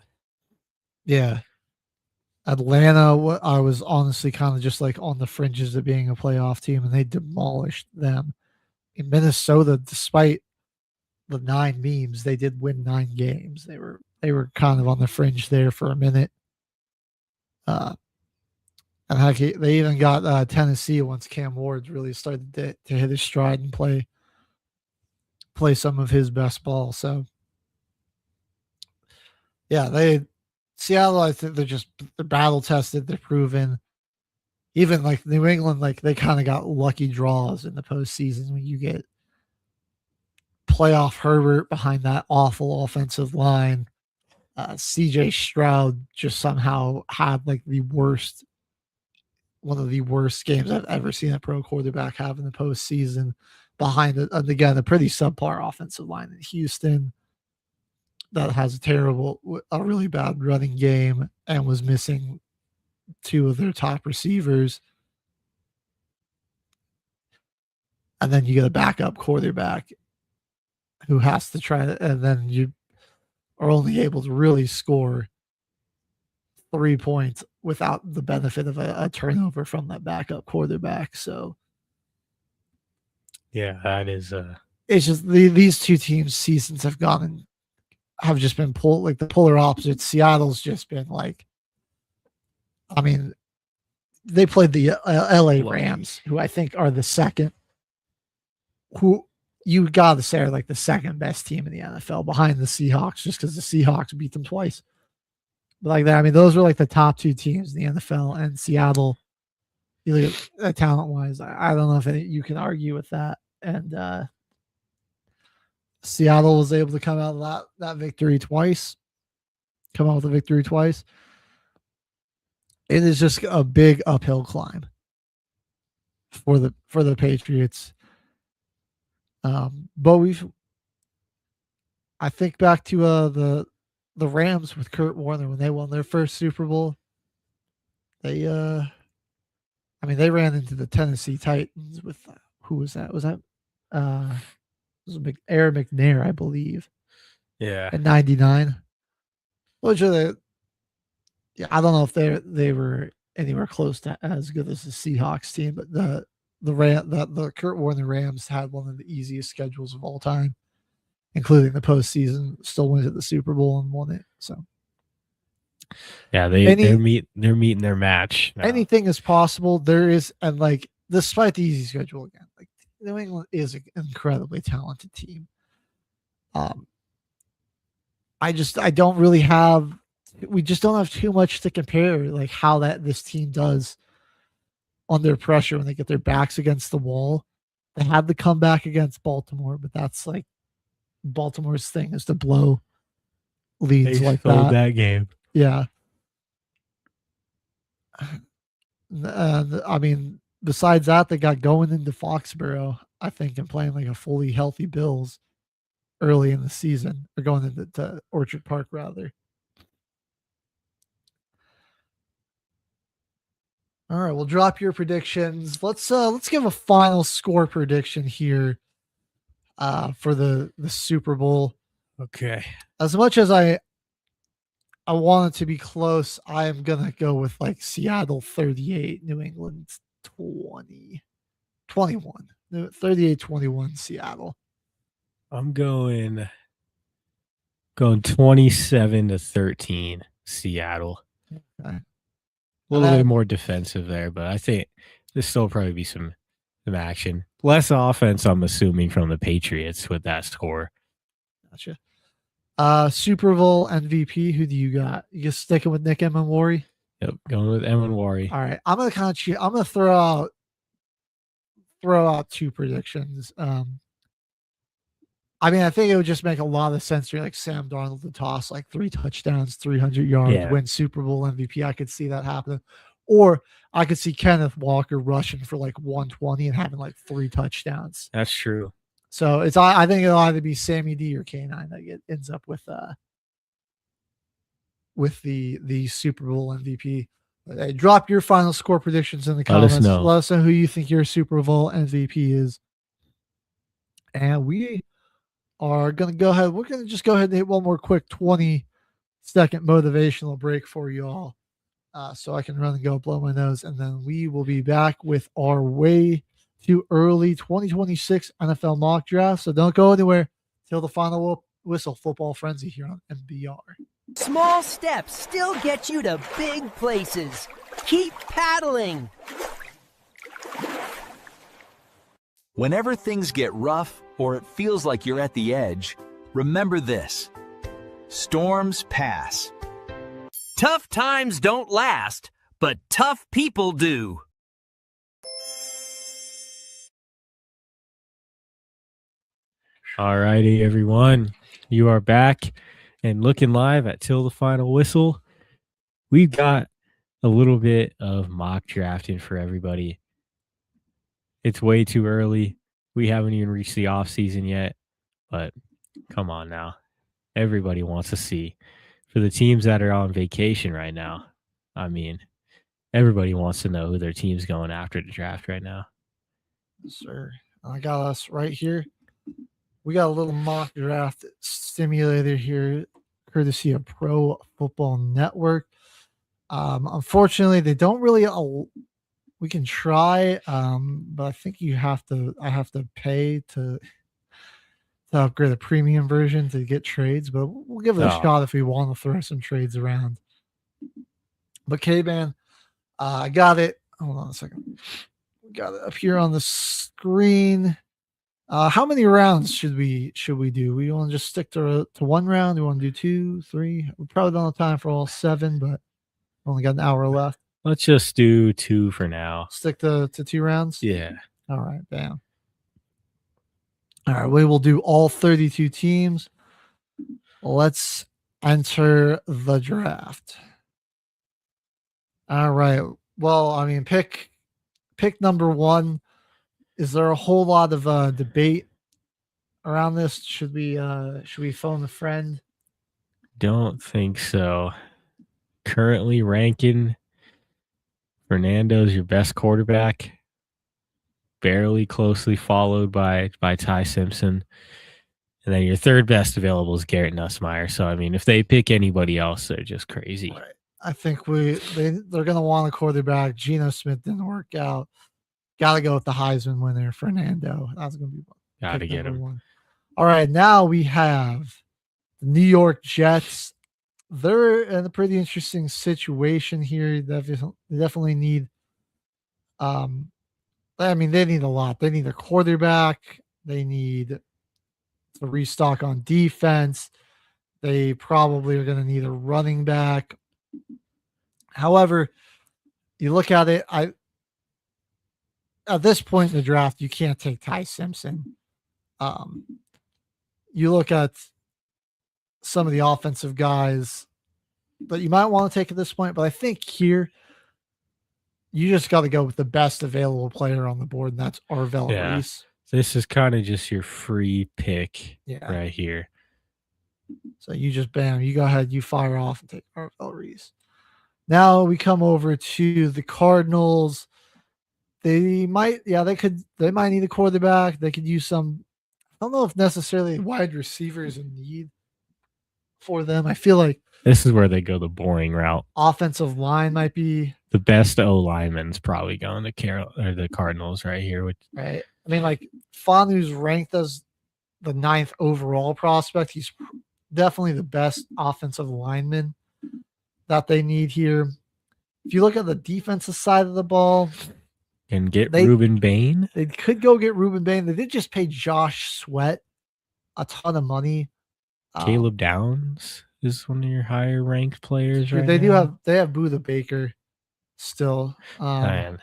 Yeah. Atlanta, I was honestly kind of just like on the fringes of being a playoff team, and they demolished them. In Minnesota, despite the 9 memes, they did win 9 games. They were kind of on the fringe there for a minute. And heck, they even got Tennessee once Cam Ward really started to hit his stride and play some of his best ball. So, yeah, Seattle, I think they're battle tested. They're proven. Even like New England, like they kind of got lucky draws in the postseason when you get playoff Herbert behind that awful offensive line. CJ Stroud just somehow had like one of the worst games I've ever seen a pro quarterback have in the postseason behind again, a pretty subpar offensive line in Houston. that has a really bad running game and was missing two of their top receivers. And then you get a backup quarterback who has to try to, and then you are only able to really score 3 points without the benefit of a turnover from that backup quarterback. So, yeah, that is it's just these two teams' seasons have just been the polar opposites. Seattle's just been like, I mean, they played the LA Rams, who I think are the second, who you got to say are like the second best team in the NFL behind the Seahawks, just because the Seahawks beat them twice. But like that, I mean, those were like the top two teams in the NFL, and Seattle, you look at talent wise, I don't know if you can argue with that. And Seattle was able to come out of that victory twice. Come out with a victory twice. It is just a big uphill climb for the Patriots. But I think back to the Rams with Kurt Warner when they won their first Super Bowl. They ran into the Tennessee Titans with who was that? Was that it was Aaron McNair, I believe. Yeah. In '99. Which are I don't know if they were anywhere close to as good as the Seahawks team, but the Kurt Warner Rams had one of the easiest schedules of all time, including the postseason. Still went to the Super Bowl and won it. So yeah, they're meeting their match now. Anything is possible. There is, and like despite the easy schedule again, like New England is an incredibly talented team. We just don't have too much to compare, like how this team does under pressure when they get their backs against the wall. They had the comeback against Baltimore, but that's like Baltimore's thing is to blow leads they like sold that. that game. Yeah. And I mean, besides that, they got going into Foxborough, I think, and playing like a fully healthy Bills early in the season, or going into Orchard Park rather. All right, we'll drop your predictions. Let's give a final score prediction here for the Super Bowl. Okay. As much as I want it to be close, I am gonna go with like Seattle 38, New England 21. 38-21 Seattle. I'm going 27-13 Seattle. Okay. A little bit more defensive there, but I think there's still probably be some action. Less offense, I'm assuming, from the Patriots with that score. Gotcha. Super Bowl MVP, who do you got? You just sticking with Nick Emenwari? Yep, going with Emenwari. All right. I'm gonna throw out two predictions. I mean, I think it would just make a lot of sense for like Sam Darnold to toss like 3 touchdowns, 300 yards, win Super Bowl MVP. I could see that happening. Or I could see Kenneth Walker rushing for like 120 and having like 3 touchdowns. That's true. So I think it'll either be Sammy D or K9 that ends up with the Super Bowl MVP. Drop your final score predictions in the comments. Let us know who you think your Super Bowl MVP is. And we are going to go ahead. We're going to just go ahead and hit one more quick 20-second motivational break for you all. So I can run and go blow my nose. And then we will be back with our way too early 2026 NFL mock draft. So don't go anywhere till the final whistle. Football Frenzy here on MBR. Small steps still get you to big places. Keep paddling. Whenever things get rough or it feels like you're at the edge, remember this: storms pass. Tough times don't last, but tough people do. All righty, everyone. You are back and looking live at Till the Final Whistle. We've got a little bit of mock drafting for everybody. It's way too early. We haven't even reached the off season yet, but come on now. everybody wants to see. For the teams that are on vacation right now, I mean, everybody wants to know who their team's going after the draft right now. Yes, sir. I got us right here. We got a little mock draft simulator here, courtesy of Pro Football Network. Unfortunately, they don't really. We can try, but I think I have to pay to upgrade a premium version to get trades. But we'll give it a shot if we want to throw some trades around. But K-Man, I got it. Hold on a second. We got it up here on the screen. How many rounds should we do? We want to just stick to one round? We want to do 2, 3? We probably don't have time for all 7, but only got an hour left. Let's just do 2 for now. Stick to 2 rounds? Yeah. All right, bam. All right, we will do all 32 teams. Let's enter the draft. All right. Well, I mean, pick number 1. Is there a whole lot of debate around this? Should we phone a friend? Don't think so. Currently ranking Fernando's your best quarterback, barely closely followed by Ty Simpson. And then your third best available is Garrett Nussmeier. So, I mean, if they pick anybody else, they're just crazy. Right. I think they're going to want a quarterback. Geno Smith didn't work out. Got to go with the Heisman winner, Fernando. That's going to be got to get him. 1. All right, now we have the New York Jets. They're in a pretty interesting situation here. They definitely need I mean, they need a lot. They need a quarterback. They need to restock on defense. They probably are going to need a running back. However, you look at it, at this point in the draft, you can't take Ty Simpson. You look at some of the offensive guys that you might want to take at this point, but I think here you just got to go with the best available player on the board, and that's Arvell Reese. This is kind of just your free pick right here. So you just you go ahead, you fire off and take Arvell Reese. Now we come over to the Cardinals. They might need a quarterback. They could use some. I don't know if necessarily wide receivers in need for them. I feel like this is where they go the boring route. Offensive line might be the best O lineman's probably going to the Cardinals right here. Right. I mean, like Fanu's ranked as the 9th overall prospect. He's definitely the best offensive lineman that they need here. If you look at the defensive side of the ball, and get Ruben Bain. They could go get Ruben Bain. They did just pay Josh Sweat a ton of money. Caleb Downs is one of your higher ranked players right now. They have Buda Baker still. Man,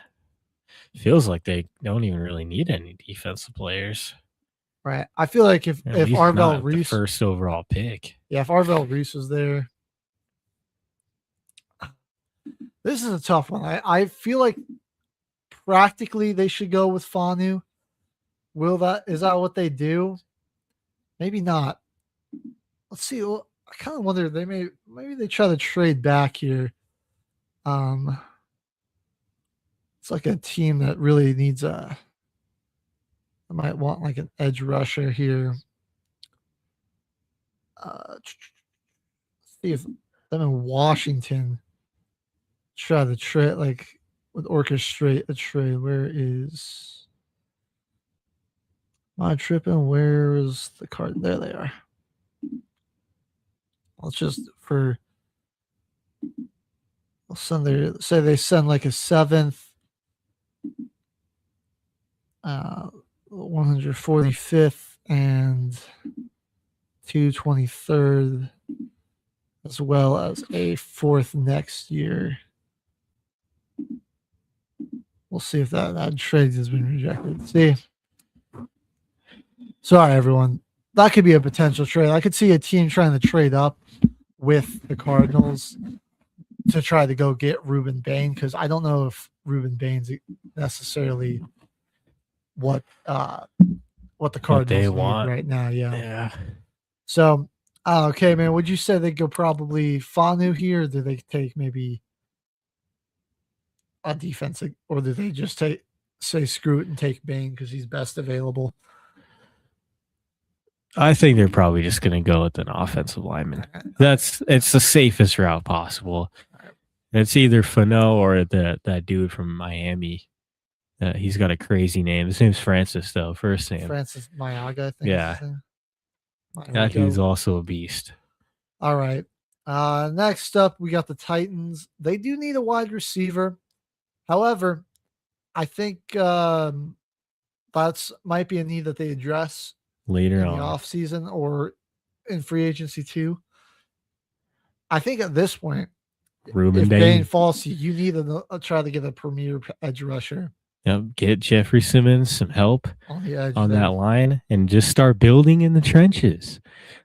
feels like they don't even really need any defensive players. Right. I feel like if Arvell Reese, the first overall pick. Yeah, if Arvell Reese was there. This is a tough one. I feel like practically they should go with Fanu. Is that what they do? Maybe not. Let's see. Well, I kind of wonder maybe they try to trade back here. It's like a team that really needs I might want like an edge rusher here. See if them in Washington try to trade would orchestrate a trade. Where is my tripping? Where is the card? There they are. Let's just say they send like a 7th, 145th, and 223rd, as well as a 4th next year. We'll see if that trade has been rejected. See, sorry everyone, that could be a potential trade. I could see a team trying to trade up with the Cardinals to try to go get Ruben Bain, because I don't know if Ruben Bain's necessarily what the Cardinals need right now. Yeah. Yeah. So Okay, man. Would you say they go probably Fanu here, or do they take maybe a defense, or do they just say screw it and take Bane because he's best available? I think they're probably just going to go with an offensive lineman. It's the safest route possible. It's either Fano or that dude from Miami. He's got a crazy name. His name's Francis, though. First name. Francis Mayaga, I think. Yeah. Is his name. That dude's also a beast. All right. Next up, we got the Titans. They do need a wide receiver. However, I think that's might be a need that they address later in on the offseason or in free agency too. I think at this point, Ruben if Dane. Bane falls to you, need to try to get a premier edge rusher. Yep, get Jeffrey Simmons some help on the edge on that line and just start building in the trenches.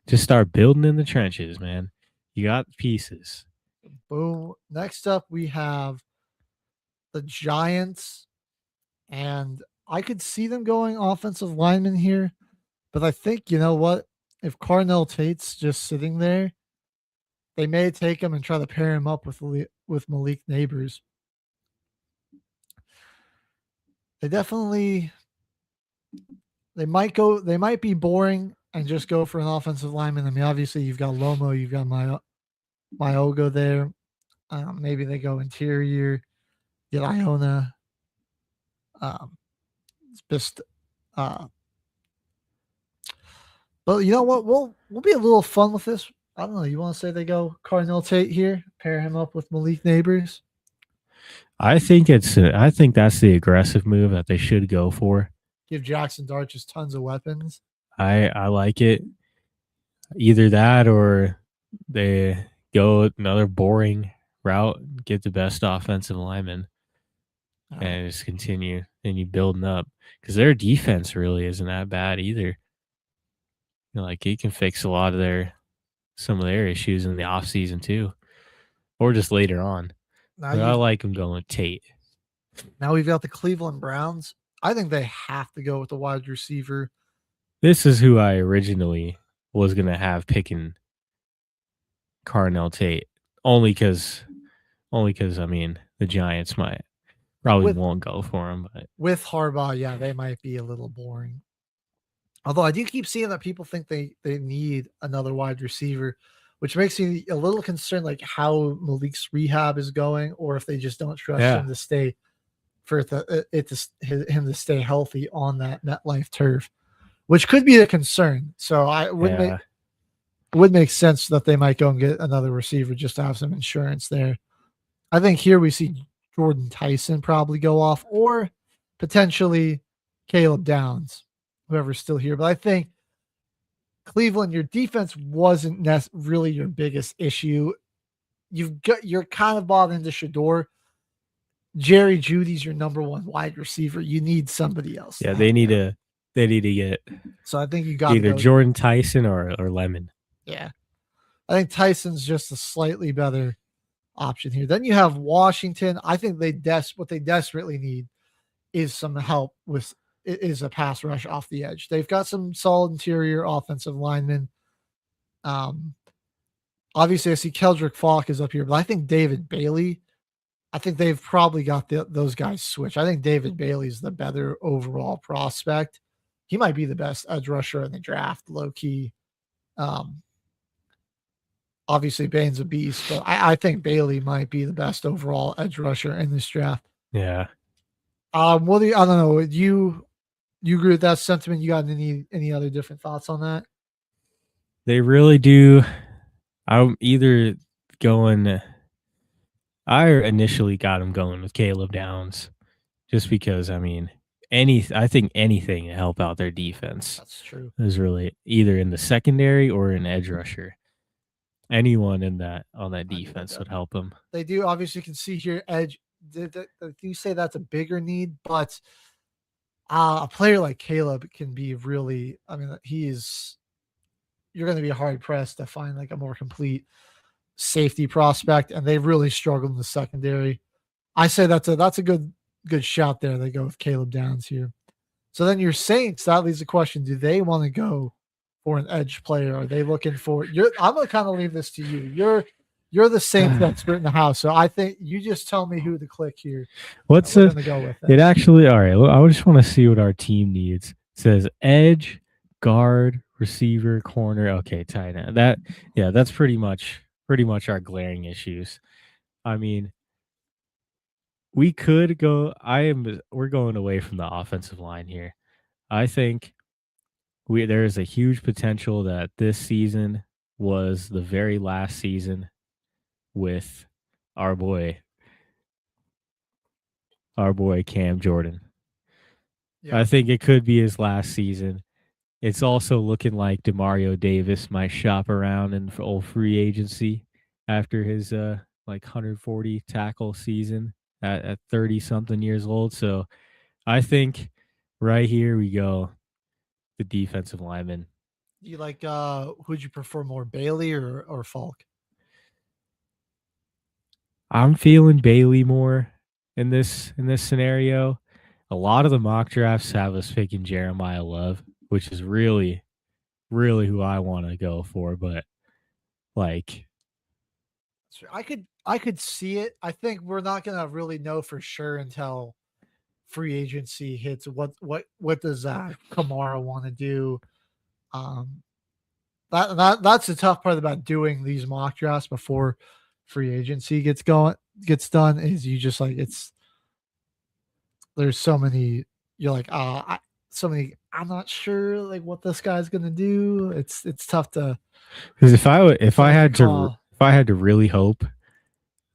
Just start building in the trenches, man. You got pieces. Boom. Next up, we have the Giants, and I could see them going offensive lineman here, but I think, you know what? If Carnell Tate's just sitting there, they may take him and try to pair him up with Malik Neighbors. They might be boring and just go for an offensive lineman. I mean, obviously you've got Lomo, you've got Myogo there. Maybe they go interior, get Iona. It's just, but you know what? We'll be a little fun with this. I don't know. You want to say they go Cardinal Tate here, pair him up with Malik Neighbors? I think that's the aggressive move that they should go for. Give Jackson Dart just tons of weapons. I like it. Either that or they go another boring route, get the best offensive lineman, and just continue building up because their defense really isn't that bad either. Like he can fix a lot of some of their issues in the offseason too, or just later on. But I like him going with Tate. Now we've got the Cleveland Browns. I think they have to go with the wide receiver. This is who I originally was going to have picking Carnell Tate. Only because I mean the Giants won't go for him. But with Harbaugh, yeah, they might be a little boring. Although I do keep seeing that people think they need another wide receiver, which makes me a little concerned, like how Malik's rehab is going, or if they just don't trust him to stay him to stay healthy on that MetLife turf, which could be a concern. So would make sense that they might go and get another receiver just to have some insurance there. I think here we see Jordan Tyson probably go off, or potentially Caleb Downs, whoever's still here. But I think Cleveland, your defense wasn't really your biggest issue. You're kind of bought into Shador. Jerry Judy's your number one wide receiver. You need somebody else. Yeah, they need to get. So I think you got either Jordan Tyson or Lemon. Yeah, I think Tyson's just a slightly better option here. Then you have Washington. I think what they desperately need is some help with a pass rush off the edge. They've got some solid interior offensive linemen. Obviously, I see Keldrick Falk is up here, but I think David Bailey. I think they've probably got those guys switched. I think David Bailey's the better overall prospect. He might be the best edge rusher in the draft, low key. Obviously, Bane's a beast, but I think Bailey might be the best overall edge rusher in this draft. Yeah. What do you? I don't know. You agree with that sentiment? You got any other different thoughts on that? They really do. I'm either going. I initially got him going with Caleb Downs, just because I mean I think anything to help out their defense. That's true. Is really either in the secondary or an edge rusher. Anyone on that defense would help them. They do. Obviously, you can see here edge. You say that's a bigger need, but a player like Caleb can be really. I mean, you're going to be hard pressed to find like a more complete safety prospect, and they've really struggled in the secondary. I say that's a good shout there. They go with Caleb Downs here. So then your Saints, that leaves the question: do they want to go for an edge player? Are they looking for? I'm gonna kind of leave this to you. You're the Saints expert in the house, so I think you just tell me who to click here. What's we're gonna go with it? Actually, all right. I just want to see what our team needs. It says edge, guard, receiver, corner. Okay, tight end. That's pretty much our glaring issues. I mean, we could go. We're going away from the offensive line here. I think there is a huge potential that this season was the very last season with our boy Cam Jordan. Yeah. I think it could be his last season. It's also looking like Demario Davis might shop around in old free agency after his 140 tackle season at 30 something years old. So I think right here we go, the defensive lineman. You like who'd you prefer more, Bailey or Falk? I'm feeling Bailey more in this scenario. A lot of the mock drafts have us picking Jeremiah Love, which is really, really who I want to go for. But like, I could see it. I think we're not gonna really know for sure until free agency hits. What does Kamara want to do? That's the tough part about doing these mock drafts before free agency gets done. Is you just like there's so many. You're like so many. I'm not sure like what this guy's gonna do. It's tough to. Because if I had to really hope,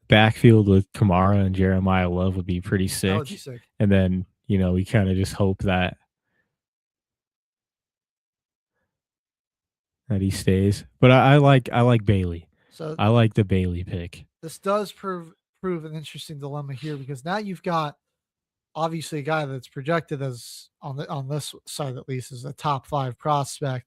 backfield with Kamara and Jeremiah Love would be pretty sick. That would be sick. And then we kind of just hope that he stays. But I like Bailey. So I like the Bailey pick. This does prove an interesting dilemma here, because now you've got obviously a guy that's projected as on this side at least as a top 5 prospect.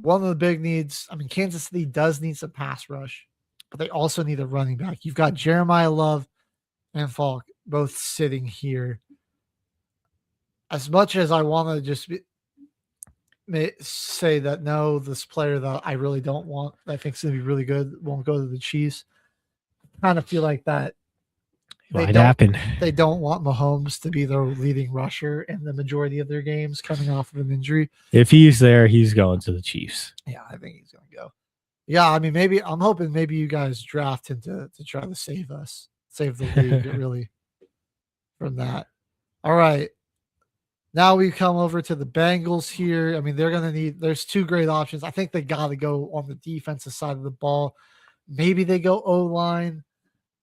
One of the big needs, I mean, Kansas City does need some pass rush, but they also need a running back. You've got Jeremiah Love and Falk both sitting here. As much as I want to just say that no, this player that I really don't want, I think is going to be really good, won't go to the Chiefs. I kind of feel like that might happen. They don't want Mahomes to be their leading rusher in the majority of their games coming off of an injury. If he's there, he's going to the Chiefs. Yeah, I think he's going to go. Yeah, I mean, I'm hoping you guys draft him to try to save the league really from that. All right. Now we come over to the Bengals here. I mean, there's 2 great options. I think they got to go on the defensive side of the ball. Maybe they go O-line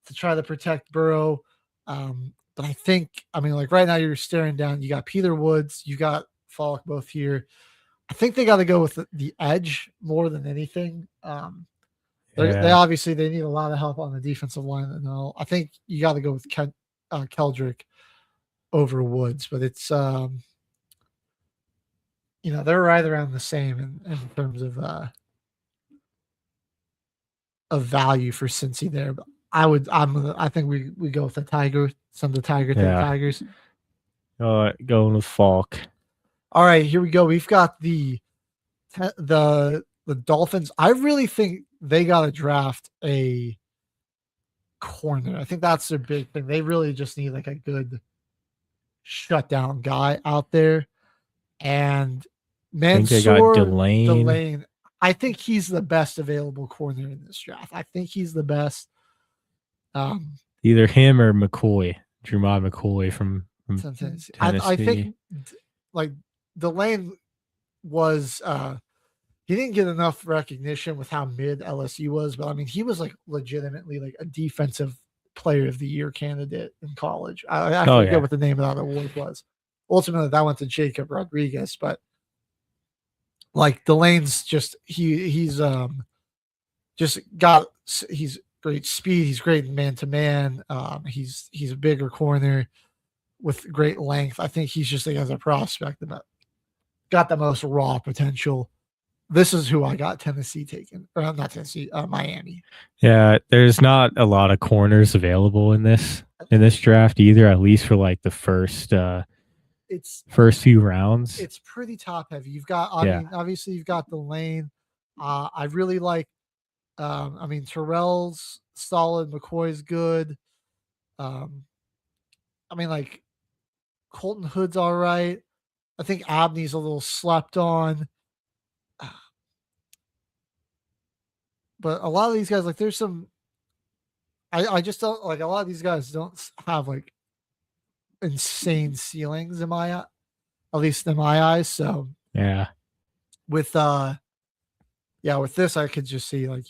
to try to protect Burrow. But I think, like right now you're staring down, you got Peter Woods, you got Falk both here. I think they got to go with the edge more than anything. They obviously need a lot of help on the defensive line. And I think you got to go with Keldrick over Woods, but it's they're right around the same in terms of value for Cincy there. But I think we go with the Tigers. Tigers. Going with Falk. All right, here we go. We've got the Dolphins. I really think they got to draft a corner. I think that's their big thing. They really just need like a good shutdown guy out there. And Mansour Delane. I think he's the best available corner in this draft. I think he's the best. Either him or McCoy, Jermod McCoy from Tennessee. I think like Delane was he didn't get enough recognition with how mid LSU was, but I mean he was like legitimately like a defensive player of the year candidate in college. I forget what the name of that award was. Ultimately that went to Jacob Rodriguez, but like Delane's just he's great speed, he's great man-to-man. He's a bigger corner with great length. I think he's just like as a prospect that got the most raw potential. This is who I got Tennessee taking, or not Tennessee, Miami. Yeah, there's not a lot of corners available in this draft either, at least for like the first it's first few rounds. It's pretty top heavy. You've got, I mean, obviously you've got the lane. I really like, I mean, Terrell's solid. McCoy's good. I mean, like Colton Hood's all right. I think Abney's a little slept on. But a lot of these guys, like there's some, I just don't like a lot of these guys don't have like insane ceilings in my, at least in my eyes. So Yeah. with with this I could just see like,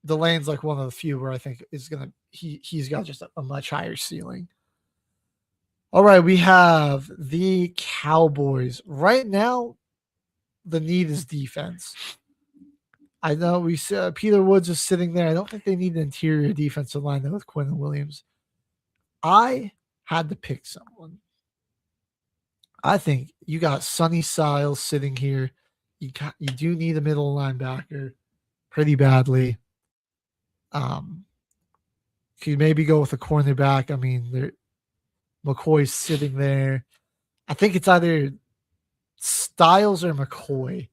the lane's like one of the few where I think is gonna he's got just a much higher ceiling. All right, we have the Cowboys. Right now, the need is defense. I know we said Peter Woods is sitting there. I don't think they need an interior defensive line though with Quinn Williams. I had to pick someone. I think you got Sonny Siles sitting here. You do need a middle linebacker pretty badly. Could maybe go with a cornerback. I mean, McCoy's sitting there. I think it's either Styles or McCoy.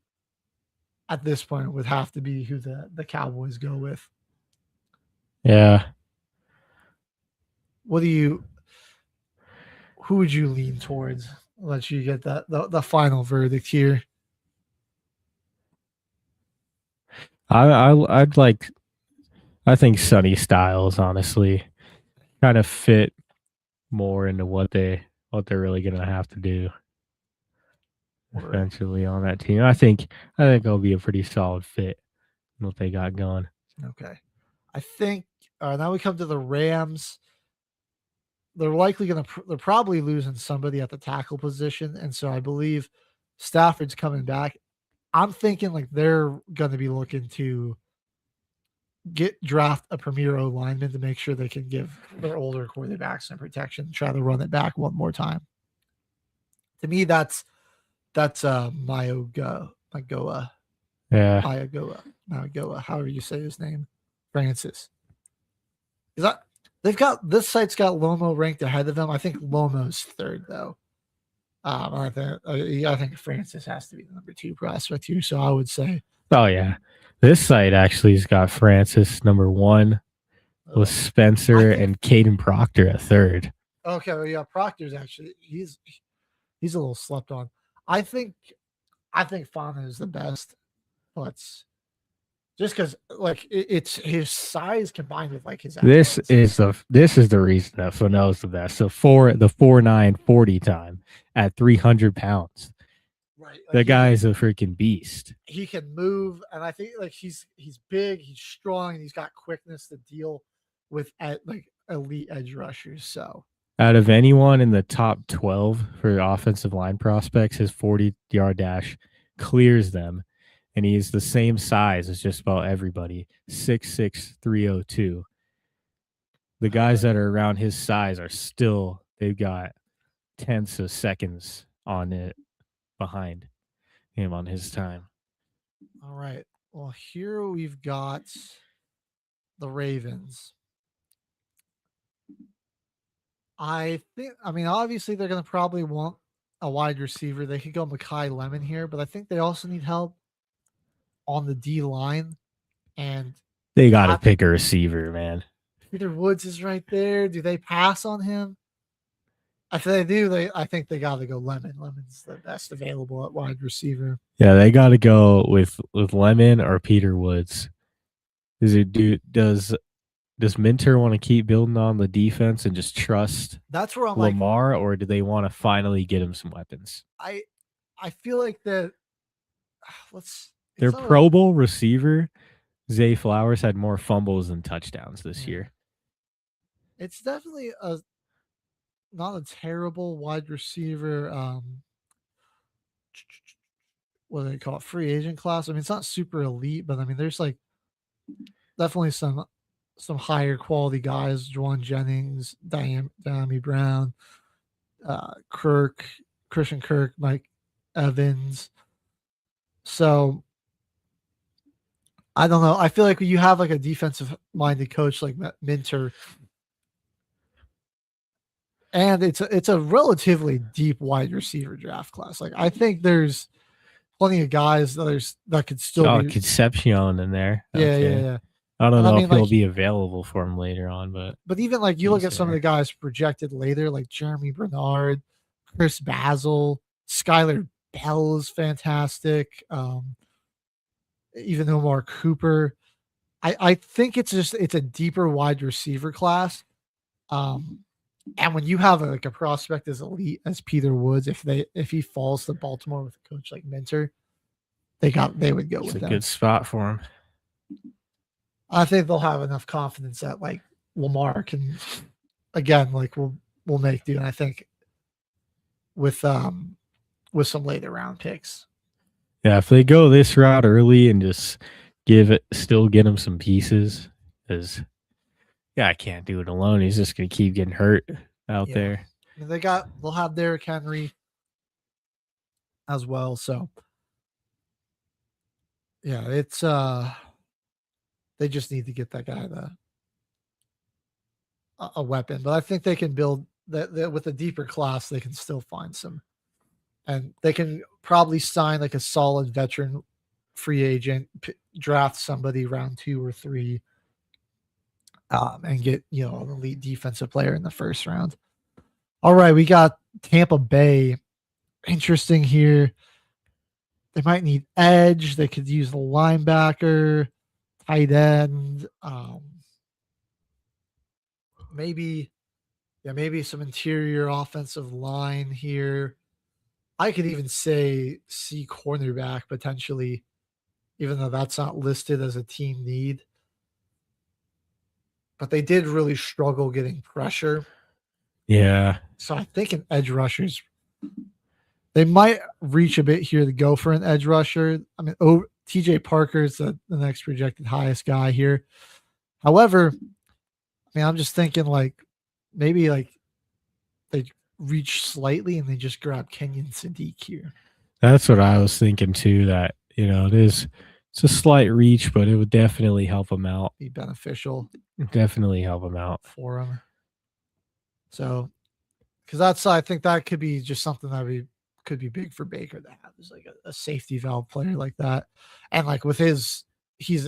At this point, would have to be who the Cowboys go with. Yeah. Who would you lean towards? I'll let you get the final verdict here. I think Sonny Styles honestly kind of fit more into what they're really gonna have to do eventually on that team. I think it'll be a pretty solid fit in what they got going. Okay. I think now we come to the Rams. They're likely they're probably losing somebody at the tackle position. And so I believe Stafford's coming back. I'm thinking like they're going to be looking to draft a premier O lineman to make sure they can give their older quarterbacks some protection, try to run it back one more time. To me, that's Magoa. Yeah. Magoa, however you say his name. Francis. Is that this site's got Lomo ranked ahead of him. I think Lomo's third though. I think Francis has to be the number 2 prospect here. So I would say. Oh yeah, this site actually has got Francis number 1 with Spencer and Caden Proctor at third. Okay, well, yeah, Proctor's actually he's a little slept on. I think Fana is the best, but just because like it's his size combined with like his this is the reason that Fano's the best. So for the 4.9 40 time at 300 pounds, right? Like the guy's a freaking beast. He can move, and I think like he's big, he's strong, and he's got quickness to deal with like elite edge rushers. So out of anyone in the top 12 for offensive line prospects, his 40-yard dash clears them. And he's the same size as just about everybody, 6'6", 302. The guys that are around his size they've got tenths of seconds on it behind him on his time. All right. Well, here we've got the Ravens. I mean, obviously they're going to probably want a wide receiver. They could go Mekhi Lemon here, but I think they also need help on the D line, and they got to pick a receiver, man. Peter Woods is right there. Do they pass on him? If they do, I think they got to go Lemon. Lemon's the best available at wide receiver. Yeah, they got to go with Lemon or Peter Woods. Does Minter want to keep building on the defense and just trust that's where I'm Lamar, or do they want to finally get him some weapons? I feel like that. Their Pro Bowl receiver, Zay Flowers, had more fumbles than touchdowns this year. It's definitely not a terrible wide receiver. What do they call it? Free agent class. I mean, it's not super elite, but I mean, there's like definitely some higher quality guys. Juwan Jennings, Diami Brown, Christian Kirk, Mike Evans. So I don't know. I feel like when you have like a defensive minded coach like Minter, And it's a relatively deep wide receiver draft class. Like I think there's plenty of guys that could still be Concepcion in there. Yeah, Okay. yeah, yeah. I don't And I know mean, if he'll like, be available for him later on, but even like you look he's at some of there. the guys projected later, like Jeremy Bernard, Chris Basil, Skylar Bell is fantastic. Even Omar Cooper. I think it's a deeper wide receiver class. And when you have like a prospect as elite as Peter Woods, if he falls to Baltimore with a coach like Minter, they would go It's with a them. good spot for him. I think they'll have enough confidence that like Lamar can again like we'll make do. And I think with some later round picks. Yeah, if they go this route early and just still get him some pieces, because I can't do it alone. He's just gonna keep getting hurt out there. I mean, they'll have Derrick Henry as well. So yeah, it's they just need to get that guy a weapon. But I think they can build that with a deeper class. They can still find some, and they can probably sign like a solid veteran free agent, draft somebody round 2 or 3, and get an elite defensive player in the first round. All right, we got Tampa Bay. Interesting here. They might need edge. They could use the linebacker, tight end, maybe some interior offensive line here. I could even say see cornerback potentially, even though that's not listed as a team need. But they did really struggle getting pressure. Yeah. So I think an edge rushers, they might reach a bit here to go for an edge rusher. I mean, TJ Parker is the next projected highest guy here. However, I mean, I'm just thinking like maybe like they reach slightly and they just grab Kenyon Sadiq here. That's what I was thinking too. That it's a slight reach, but it would definitely help him out. Be beneficial. Definitely help him out for him. So, because I think that could be just something that could be big for Baker to have is like a safety valve player like that, and like with he's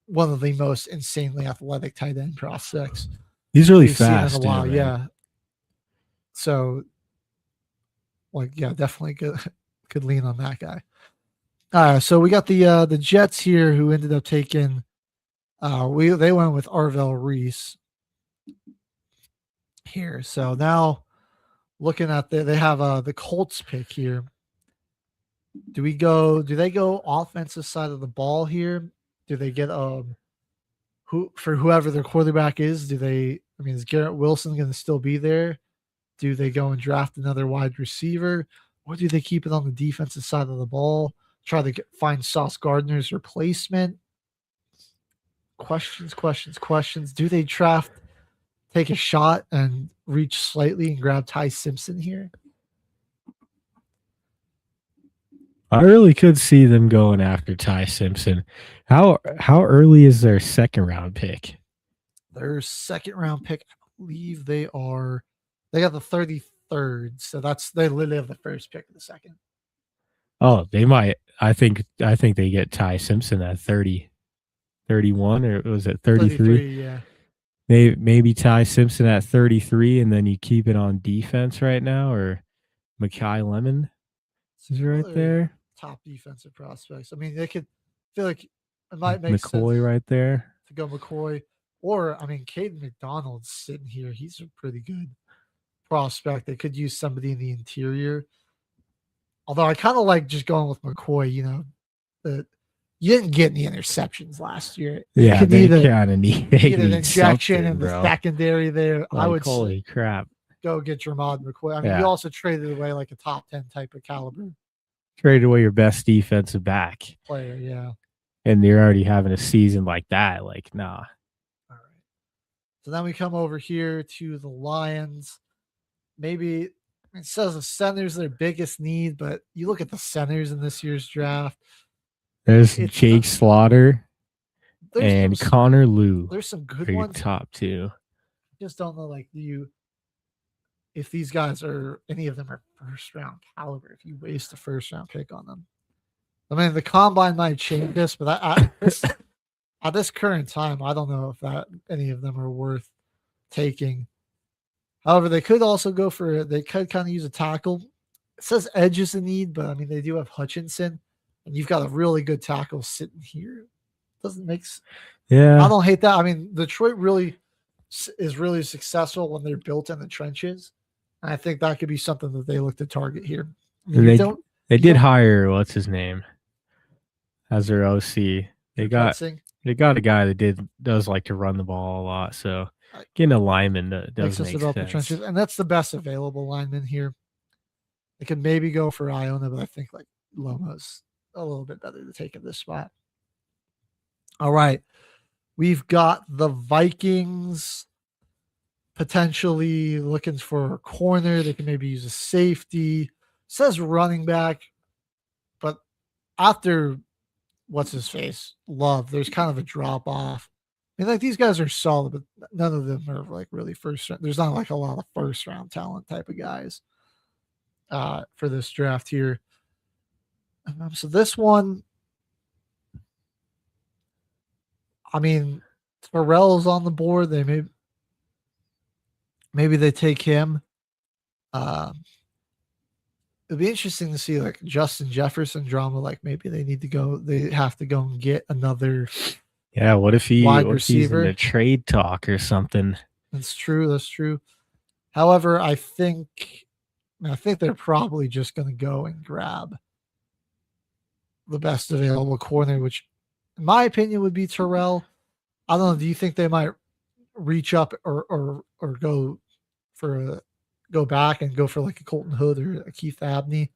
one of the most insanely athletic tight end prospects. He's really fast. In a while, yeah. So, like, yeah, definitely could lean on that guy. So we got the Jets here who ended up taking. They went with Arvell Reese here. So now looking at they have the Colts pick here. Do they go offensive side of the ball here? Do they get whoever their quarterback is? Is Garrett Wilson going to still be there? Do they go and draft another wide receiver, or do they keep it on the defensive side of the ball? Try to find Sauce Gardner's replacement? Questions. Do they take a shot and reach slightly and grab Ty Simpson here? I really could see them going after Ty Simpson. How early is their second round pick? Their second round pick, I believe they got the 33rd. So they literally have the first pick of the second. Oh, they might. I think they get Ty Simpson at 30, 31, or was it 33? Yeah. Maybe Ty Simpson at 33, and then you keep it on defense right now, or Mekhi Lemon is right there. Top defensive prospects. I mean, they could feel like it might make McCoy sense right there to go McCoy, or I mean, Caden McDonald's sitting here. He's a pretty good prospect. They could use somebody in the interior. Although I kind of like just going with McCoy. You didn't get any interceptions last year. Yeah, they kind of need an injection in the secondary there. Like, I would holy crap. Go get Jermod McCoy. I mean, you also traded away like a top 10 type of caliber. Traded away your best defensive back player, yeah. And you're already having a season like that. Like, nah. All right. So then we come over here to the Lions. Maybe it says the center's their biggest need, but you look at the centers in this year's draft. There's Jake Slaughter and Connor Liu. There's some good ones. Top two. Just don't know, like, if these guys are any of them are first round caliber, if you waste a first round pick on them. I mean, the combine might change this, but at this current time, I don't know if that any of them are worth taking. However, they could also they could kind of use a tackle. It says edge is a need, but I mean, they do have Hutchinson, and you've got a really good tackle sitting here. Doesn't make Yeah. I don't hate that. I mean, Detroit really is really successful when they're built in the trenches. And I think that could be something that they look to target here. They did hire what's his name as their OC. They got a guy that does like to run the ball a lot. So getting a lineman does make sense. The trenches, and that's the best available lineman here. They could maybe go for Iona, but I think like Loma's a little bit better to take at this spot. All right. We've got the Vikings potentially looking for a corner. They can maybe use a safety. It says running back, but after what's his face, Love, there's kind of a drop off. I mean, like these guys are solid, but none of them are like really first round. There's not like a lot of first round talent type of guys for this draft here. So this one, I mean, Terrell's on the board. They maybe they take him. It'd be interesting to see like Justin Jefferson drama. Like maybe they have to go and get another. Yeah, what if he's in a trade talk or something? That's true. However, I think they're probably just going to go and grab the best available corner, which, in my opinion, would be Terrell. I don't know. Do you think they might reach up or go back and go for like a Colton Hood or a Keith Abney?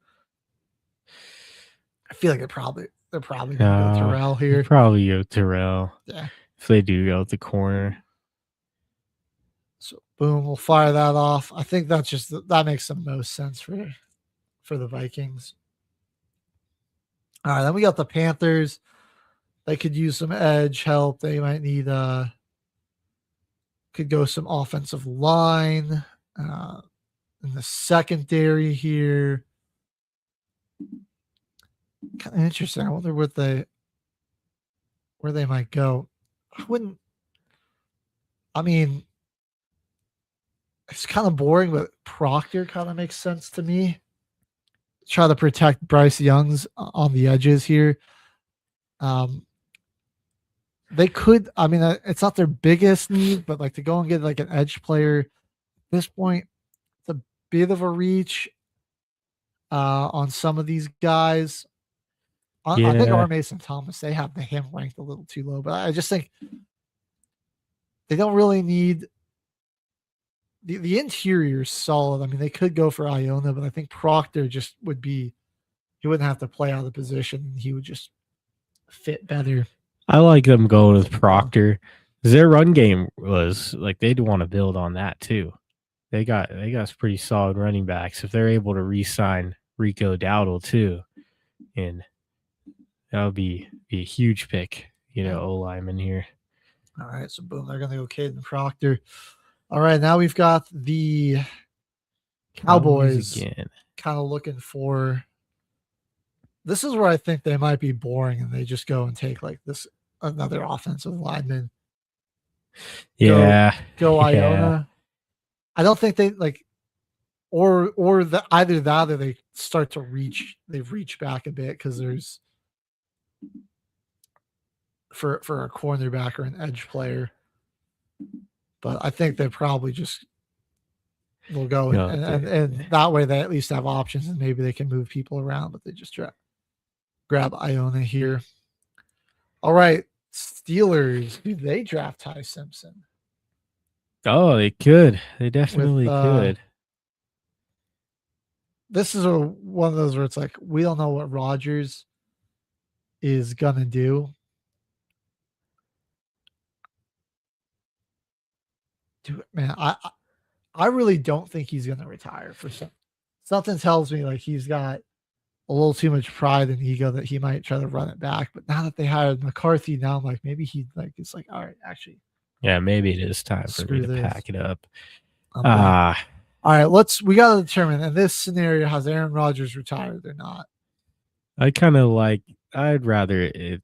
I feel like they're probably going to go Terrell here. Probably go Terrell. Yeah. If they do go with the corner. So boom, we'll fire that off. I think that makes the most sense for the Vikings. All right, then we got the Panthers. They could use some edge help. They might need could go some offensive line in the secondary here. Kind of interesting. I wonder where they might go. I mean, it's kind of boring, but Proctor kind of makes sense to me. Try to protect Bryce Young's on the edges here. They could, I mean, it's not their biggest need, but like to go and get like an edge player at this point, it's a bit of a reach on some of these guys. I think R. Mason Thomas, they have him ranked a little too low, but I just think they don't really need the interior is solid. I mean, they could go for Iona, but I think Proctor just he wouldn't have to play out of the position. He would just fit better. I like them going with Proctor. Their run game was like they'd want to build on that too. They got some pretty solid running backs. If they're able to re-sign Rico Dowdle too, and that would be a huge pick, O-lineman here. All right, so boom, they're gonna go Caden Proctor. All right, now we've got the Cowboys again. Kind of looking for. This is where I think they might be boring, and they just go and take like another offensive lineman. Yeah, go Iona. I don't think they like, or either that or they start to reach. They've reached back a bit because there's for a cornerback or an edge player. But I think they probably just will go and that way they at least have options and maybe they can move people around, but they just grab Iona here. All right. Steelers, do they draft Ty Simpson? Oh, they could. They definitely could. This is one of those where it's like, we don't know what Rodgers is going to do. Dude, man, I really don't think he's going to retire for something tells me like he's got a little too much pride and ego that he might try to run it back. But now that they hired McCarthy, now I'm like, maybe it's like, all right, actually. Yeah, maybe it is time for me to pack it up. All right, we got to determine in this scenario, has Aaron Rodgers retired or not? I'd rather it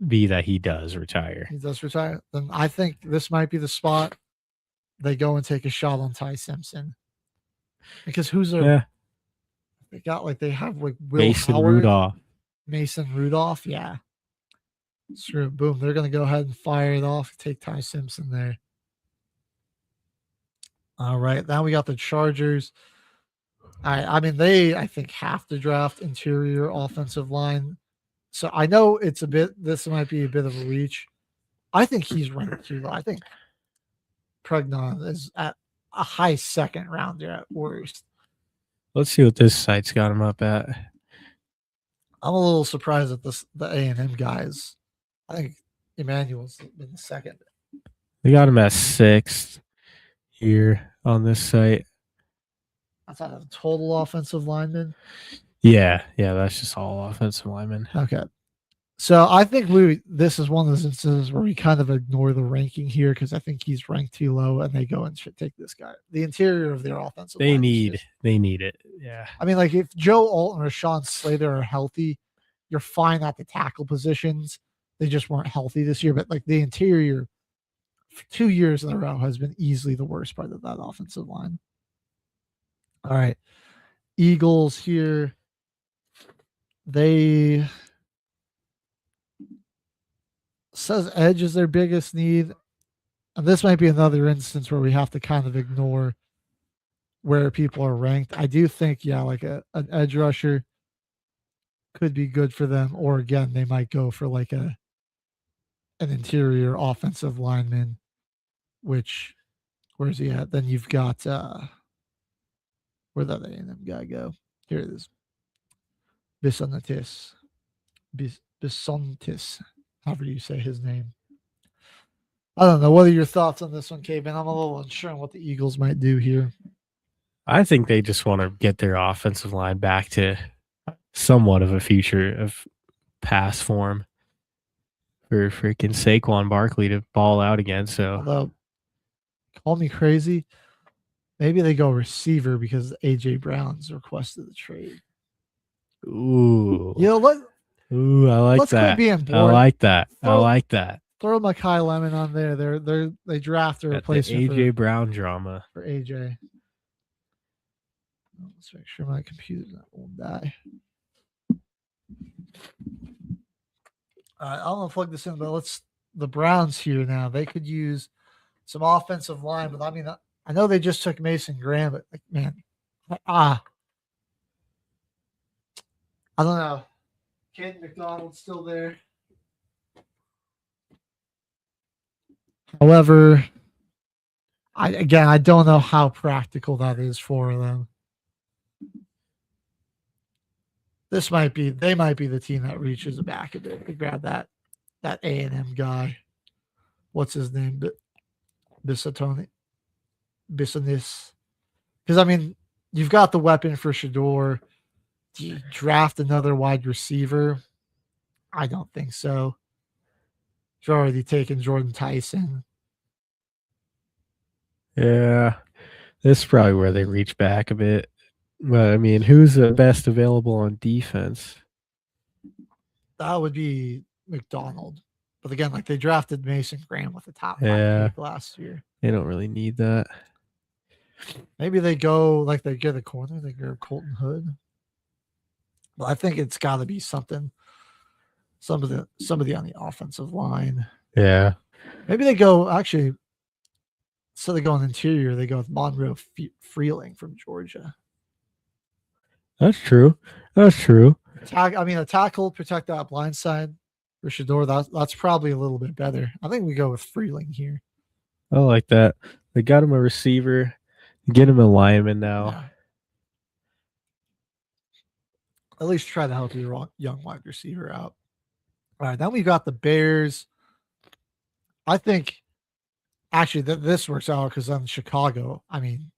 be that he does retire. He does retire. Then I think this might be the spot they go and take a shot on Ty Simpson. Because they have like Will Mason Howard, Rudolph. Mason Rudolph, yeah. Screw it. Boom. They're gonna go ahead and fire it off. Take Ty Simpson there. All right. Now we got the Chargers. I mean, I think have to draft interior offensive line. So I know this might be a bit of a reach. I think he's ranked too low. I think Pregnon is at a high second rounder at worst. Let's see what this site's got him up at. I'm a little surprised at the A&M guys. I think Emmanuel's been the second. They got him at 6th here on this site. That's out of total offensive linemen. Yeah, that's just all offensive linemen. Okay. So I think this is one of those instances where we kind of ignore the ranking here because I think he's ranked too low, and they go and take this guy. The interior of their offensive line. They need it. Yeah. I mean, like if Joe Alton or Sean Slater are healthy, you're fine at the tackle positions. They just weren't healthy this year, but like the interior for 2 years in a row has been easily the worst part of that offensive line. All right. Eagles here. They says edge is their biggest need. And this might be another instance where we have to kind of ignore where people are ranked. I do think, like an edge rusher could be good for them. Or again, they might go for like an interior offensive lineman, which where's he at? Then you've got where'd that A&M guy go? Here it is. Bisontis. However you say his name. I don't know. What are your thoughts on this one, Kevin? I'm a little unsure on what the Eagles might do here. I think they just want to get their offensive line back to somewhat of a future of pass form for freaking Saquon Barkley to ball out again. So, although, call me crazy, maybe they go receiver because AJ Brown's requested the trade. Ooh. You know what? Ooh, I like Let's that. quit being boring. I like that. I like that. Throw Makai Lemon on there. They draft a replacement. AJ Brown drama for AJ. Let's make sure my computer's not won't die. All right, I'm gonna plug this in, but the Browns here now. They could use some offensive line, but I mean, I know they just took Mason Graham, but like, man, I don't know. Ken McDonald's still there. However, I don't know how practical that is for them. They might be the team that reaches back a bit to grab that A&M guy. What's his name? Bisonis. Because I mean, you've got the weapon for Shador. Do you draft another wide receiver? I don't think so. You've already taken Jordan Tyson. Yeah, this is probably where they reach back a bit. But I mean, who's the best available on defense? That would be McDonald. But again, like they drafted Mason Graham with the top 5 pick last year. They don't really need that. Maybe they go like they get a corner, they go Colton Hood. But I think it's got to be somebody on the offensive line. Yeah. Maybe they go actually. So they go on interior. They go with Monroe Freeling from Georgia. That's true. A tackle protect that blind side for Shador. That's probably a little bit better. I think we go with Freeling here. I like that. They got him a receiver. Get him a lineman now. Yeah. At least try to help your young wide receiver out. All right, then we got the Bears. I think actually this works out because I'm Chicago. I mean,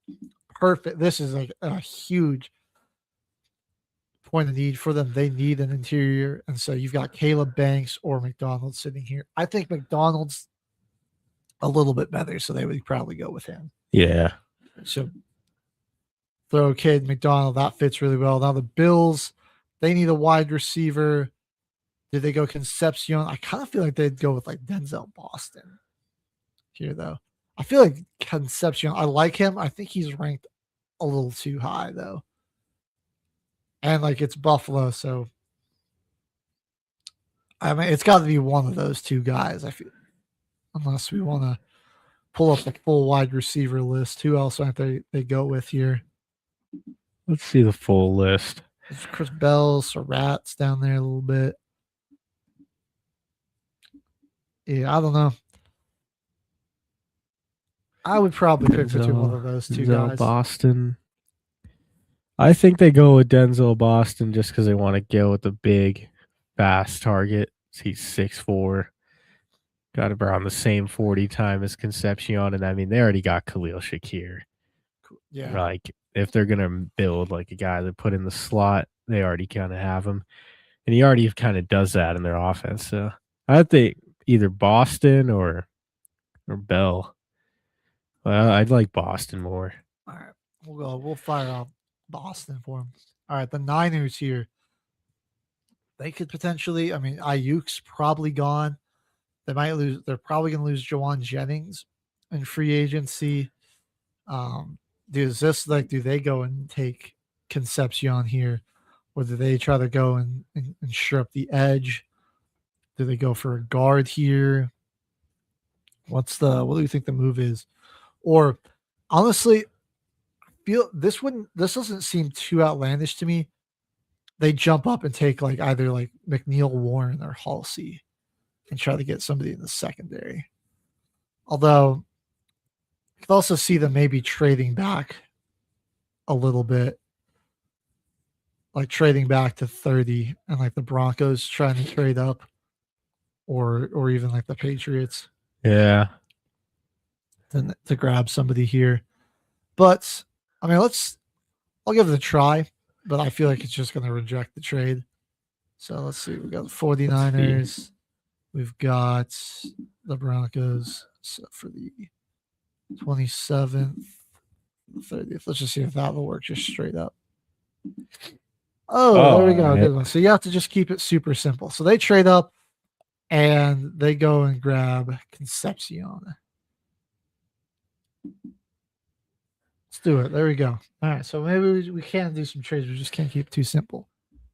perfect. This is like a huge point of need for them. They need an interior. And so you've got Caleb Banks or McDonald sitting here. I think McDonald's a little bit better, so they would probably go with him. Yeah. So throw Cade McDonald. That fits really well. Now the Bills, they need a wide receiver. Did they go Concepcion? I kind of feel like they'd go with like Denzel Boston here, though. I feel like Concepcion, I like him. I think he's ranked a little too high, though. And like it's Buffalo, so I mean it's got to be one of those two guys. I feel, unless we want to pull up the full wide receiver list. Who else might they go with here? Let's see the full list. There's Chris Bell, Surratt's down there a little bit. Yeah, I don't know. I would probably pick between one of those two Denzel guys. Boston. I think they go with Denzel Boston just because they want to go with the big, fast target. He's 6'4". Got around the same 40 time as Concepcion. And I mean, they already got Khalil Shakir. Yeah. Like, if they're going to build like a guy that put in the slot, they already kind of have him. And he already kind of does that in their offense. So I think either Boston or Bell. Well, I'd like Boston more. All right. We'll fire off Boston for him. All right. The Niners here. They could potentially, I mean, Ayuk's probably gone. They might lose. They're probably going to lose Jawan Jennings in free agency. Is this like, do they go and take Concepcion here? Or do they try to go and shore up the edge? Do they go for a guard here? What do you think the move is? Or honestly, this doesn't seem too outlandish to me. They jump up and take like either like McNeil Warren or Halsey and try to get somebody in the secondary. Although I could also see them maybe trading back a little bit, like trading back to 30 and like the Broncos trying to trade up or even like the Patriots. Yeah. To grab somebody here. But I mean, I'll give it a try, but I feel like it's just going to reject the trade. So let's see. We've got the 49ers. We've got the Broncos. So for the 27th, the 30th. Let's just see if that will work just straight up. Oh, there we go. Good one. So you have to just keep it super simple. So they trade up and they go and grab Concepcion. Let's do it. There we go. All right. So maybe we can do some trades. We just can't keep it too simple.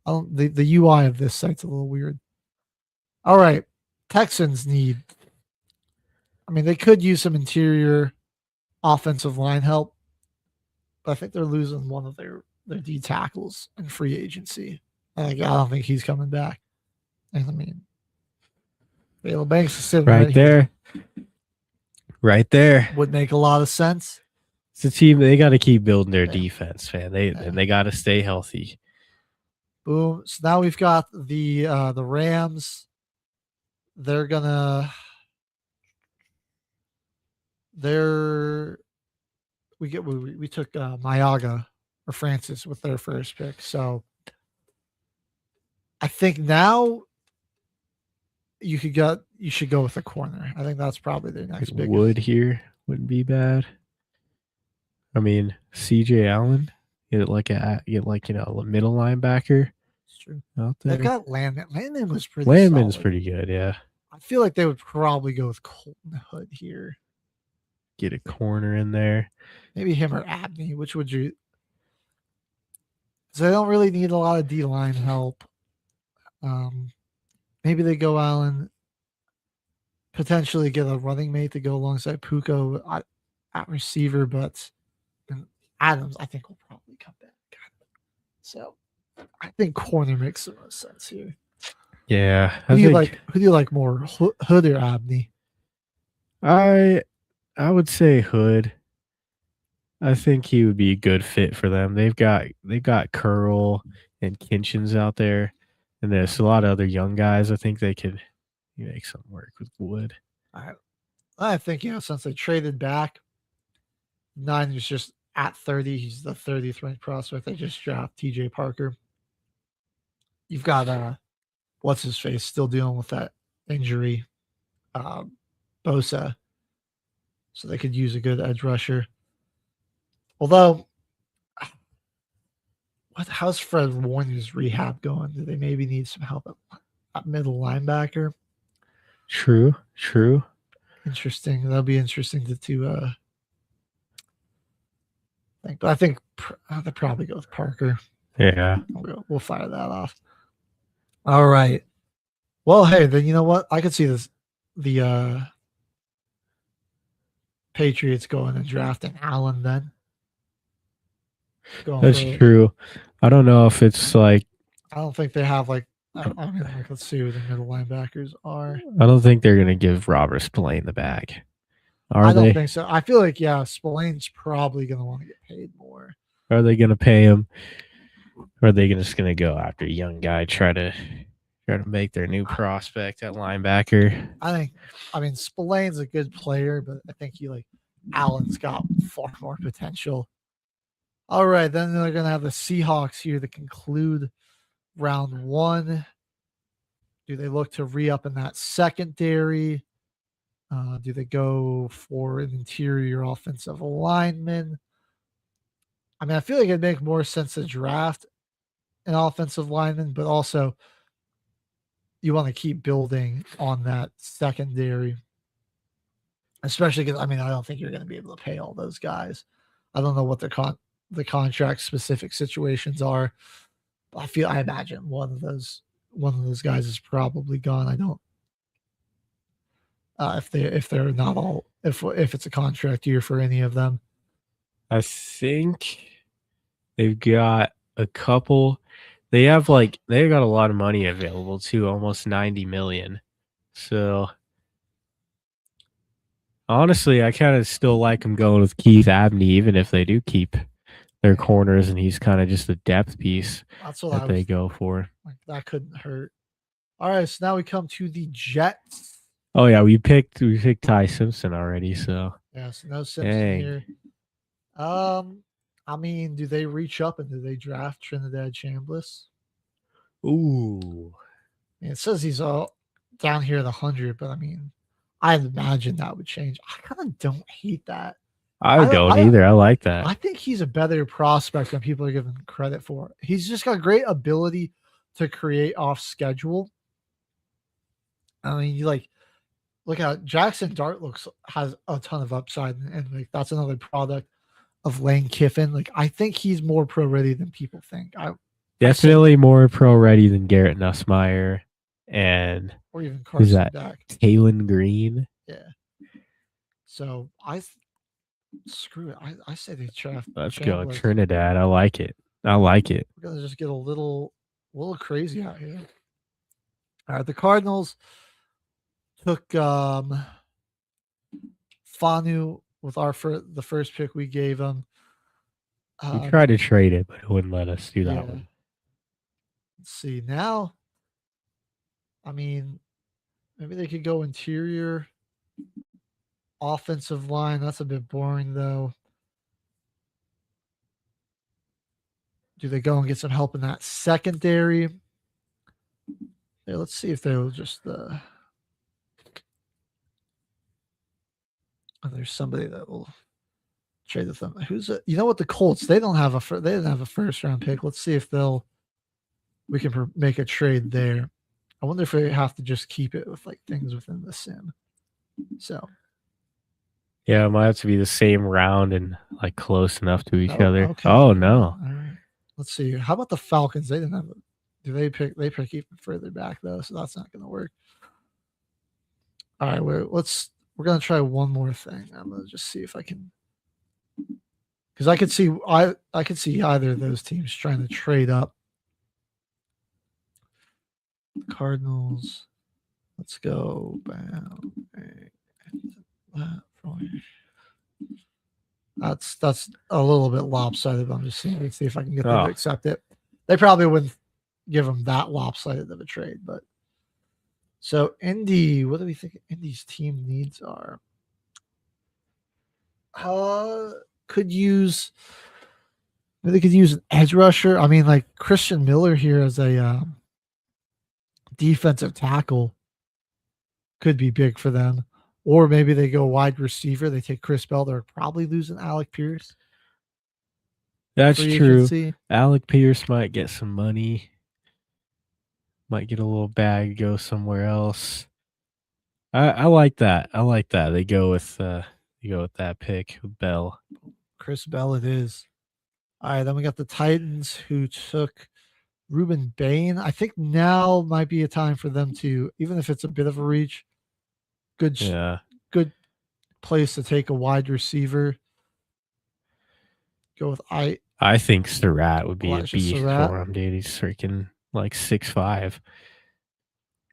The UI of this site's a little weird. All right. Texans need, I mean, they could use some interior offensive line help, but I think they're losing one of their D tackles in free agency. I don't think he's coming back. And I mean, Caleb Banks is sitting right there. Right there. Would make a lot of sense. It's a team. They got to keep building their defense, man. They got to stay healthy. Boom. So now we've got the Rams. They're gonna. We took Mayaga or Francis with their first pick, so I think now you should go with a corner. I think that's probably their next big. Wood here wouldn't be bad. I mean, CJ Allen, get like a middle linebacker. It's true. Out there. They've got Landman. Landman was pretty. Landman's solid. pretty good, yeah. I feel like they would probably go with Colton Hood here. Get a corner in there. Maybe him or Abney. Which would you? Because they don't really need a lot of D line help. Maybe they go Allen. Potentially get a running mate to go alongside Puko at receiver, but Adams, I think, will probably come back. So I think corner makes the most sense here. Yeah. Who do you like more, Hood or Abney? I would say Hood. I think he would be a good fit for them. They've got Curl and Kinchins out there, and there's a lot of other young guys. I think they could make something work with Wood. I think since they traded back, Niners just at 30. He's the 30th ranked prospect. They just dropped TJ Parker. You've got what's his face still dealing with that injury, Bosa. So they could use a good edge rusher. Although how's Fred Warner's rehab going? Do they maybe need some help at middle linebacker? True. Interesting. That'll be interesting to think. But I think they'll probably go with Parker. Yeah. We'll fire that off. All right. Well, hey, then you know what? I could see the Patriots going and drafting Allen then. That's true. I don't know if it's like. I don't think they have like. I mean, let's see who the middle linebackers are. I don't think they're gonna give Robert Spillane the bag. I don't think so. I feel like Spillane's probably gonna want to get paid more. Are they gonna pay him? Or are they just gonna go after a young guy, try to make their new prospect at linebacker? I mean, Spillane's a good player, but I think Allen's got far more potential. All right, then they're gonna have the Seahawks here to conclude round 1. Do they look to re-up in that secondary? Do they go for an interior offensive lineman? I mean, I feel like it'd make more sense to draft an offensive lineman, but also you want to keep building on that secondary, especially because, I mean, I don't think you're going to be able to pay all those guys. I don't know what the contract specific situations are. I imagine one of those guys is probably gone. I don't. If they're not all, if it's a contract year for any of them. I think they've got a couple. They've got a lot of money available too, almost $90 million. So honestly, I kind of still like them going with Keith Abney, even if they do keep their corners and he's kind of just a depth piece. That's what they go for. Like, that couldn't hurt. All right, so now we come to the Jets. Oh yeah, we picked Ty Simpson already, so yeah, so no Simpson here. I mean, do they reach up and do they draft Trinidad Chambliss? Ooh. It says he's all down here at 100, but I mean, I imagine that would change. I kind of don't hate that. I don't either. I like that. I think he's a better prospect than people are giving credit for. He's just got great ability to create off schedule. I mean, you look at Jackson Dart has a ton of upside, and that's another product of Lane Kiffin. I think he's more pro ready than people think. Definitely more pro ready than Garrett Nussmeier and or even Carson Beck. Taylon Green. Yeah. So screw it. I say they draft. Let's go Trinidad. I like it. We're gonna just get a little crazy out here. All right, the Cardinals took Fanu with the first pick we gave him. We tried to trade it, but it wouldn't let us do that one. Let's see now. I mean, maybe they could go interior offensive line. That's a bit boring, though. Do they go and get some help in that secondary? Yeah, let's see if they'll just there's somebody that will trade with them. You know what? The Colts, they didn't have a first round pick. Let's see if we can make a trade there. I wonder if they have to just keep it with things within the sim. So yeah, it might have to be the same round and close enough to each other. Okay. Oh no. All right. Let's see. How about the Falcons? They didn't have they pick even further back though, so that's not gonna work. All right, we're gonna try one more thing. I'm gonna just see if I can, because I could see either of those teams trying to trade up. Cardinals. Let's go. Bam. That's a little bit lopsided. But I'm just seeing see if I can get them to accept it. They probably wouldn't give them that lopsided of a trade, but. So Indy, what do we think Indy's team needs are? They could use an edge rusher. I mean, Christian Miller here as a defensive tackle could be big for them. Or maybe they go wide receiver. They take Chris Bell. They're probably losing Alec Pierce. That's free true. agency. Alec Pierce might get some money. Might get a little bag, go somewhere else. I like that. I like that. They go with that pick with Bell. Chris Bell it is. All right, then we got the Titans who took Ruben Bain. I think now might be a time for them to, even if it's a bit of a reach, good place to take a wide receiver. Go with I think Surratt would be Elijah a beast Surratt. for him, dude. He's freaking like 6'5".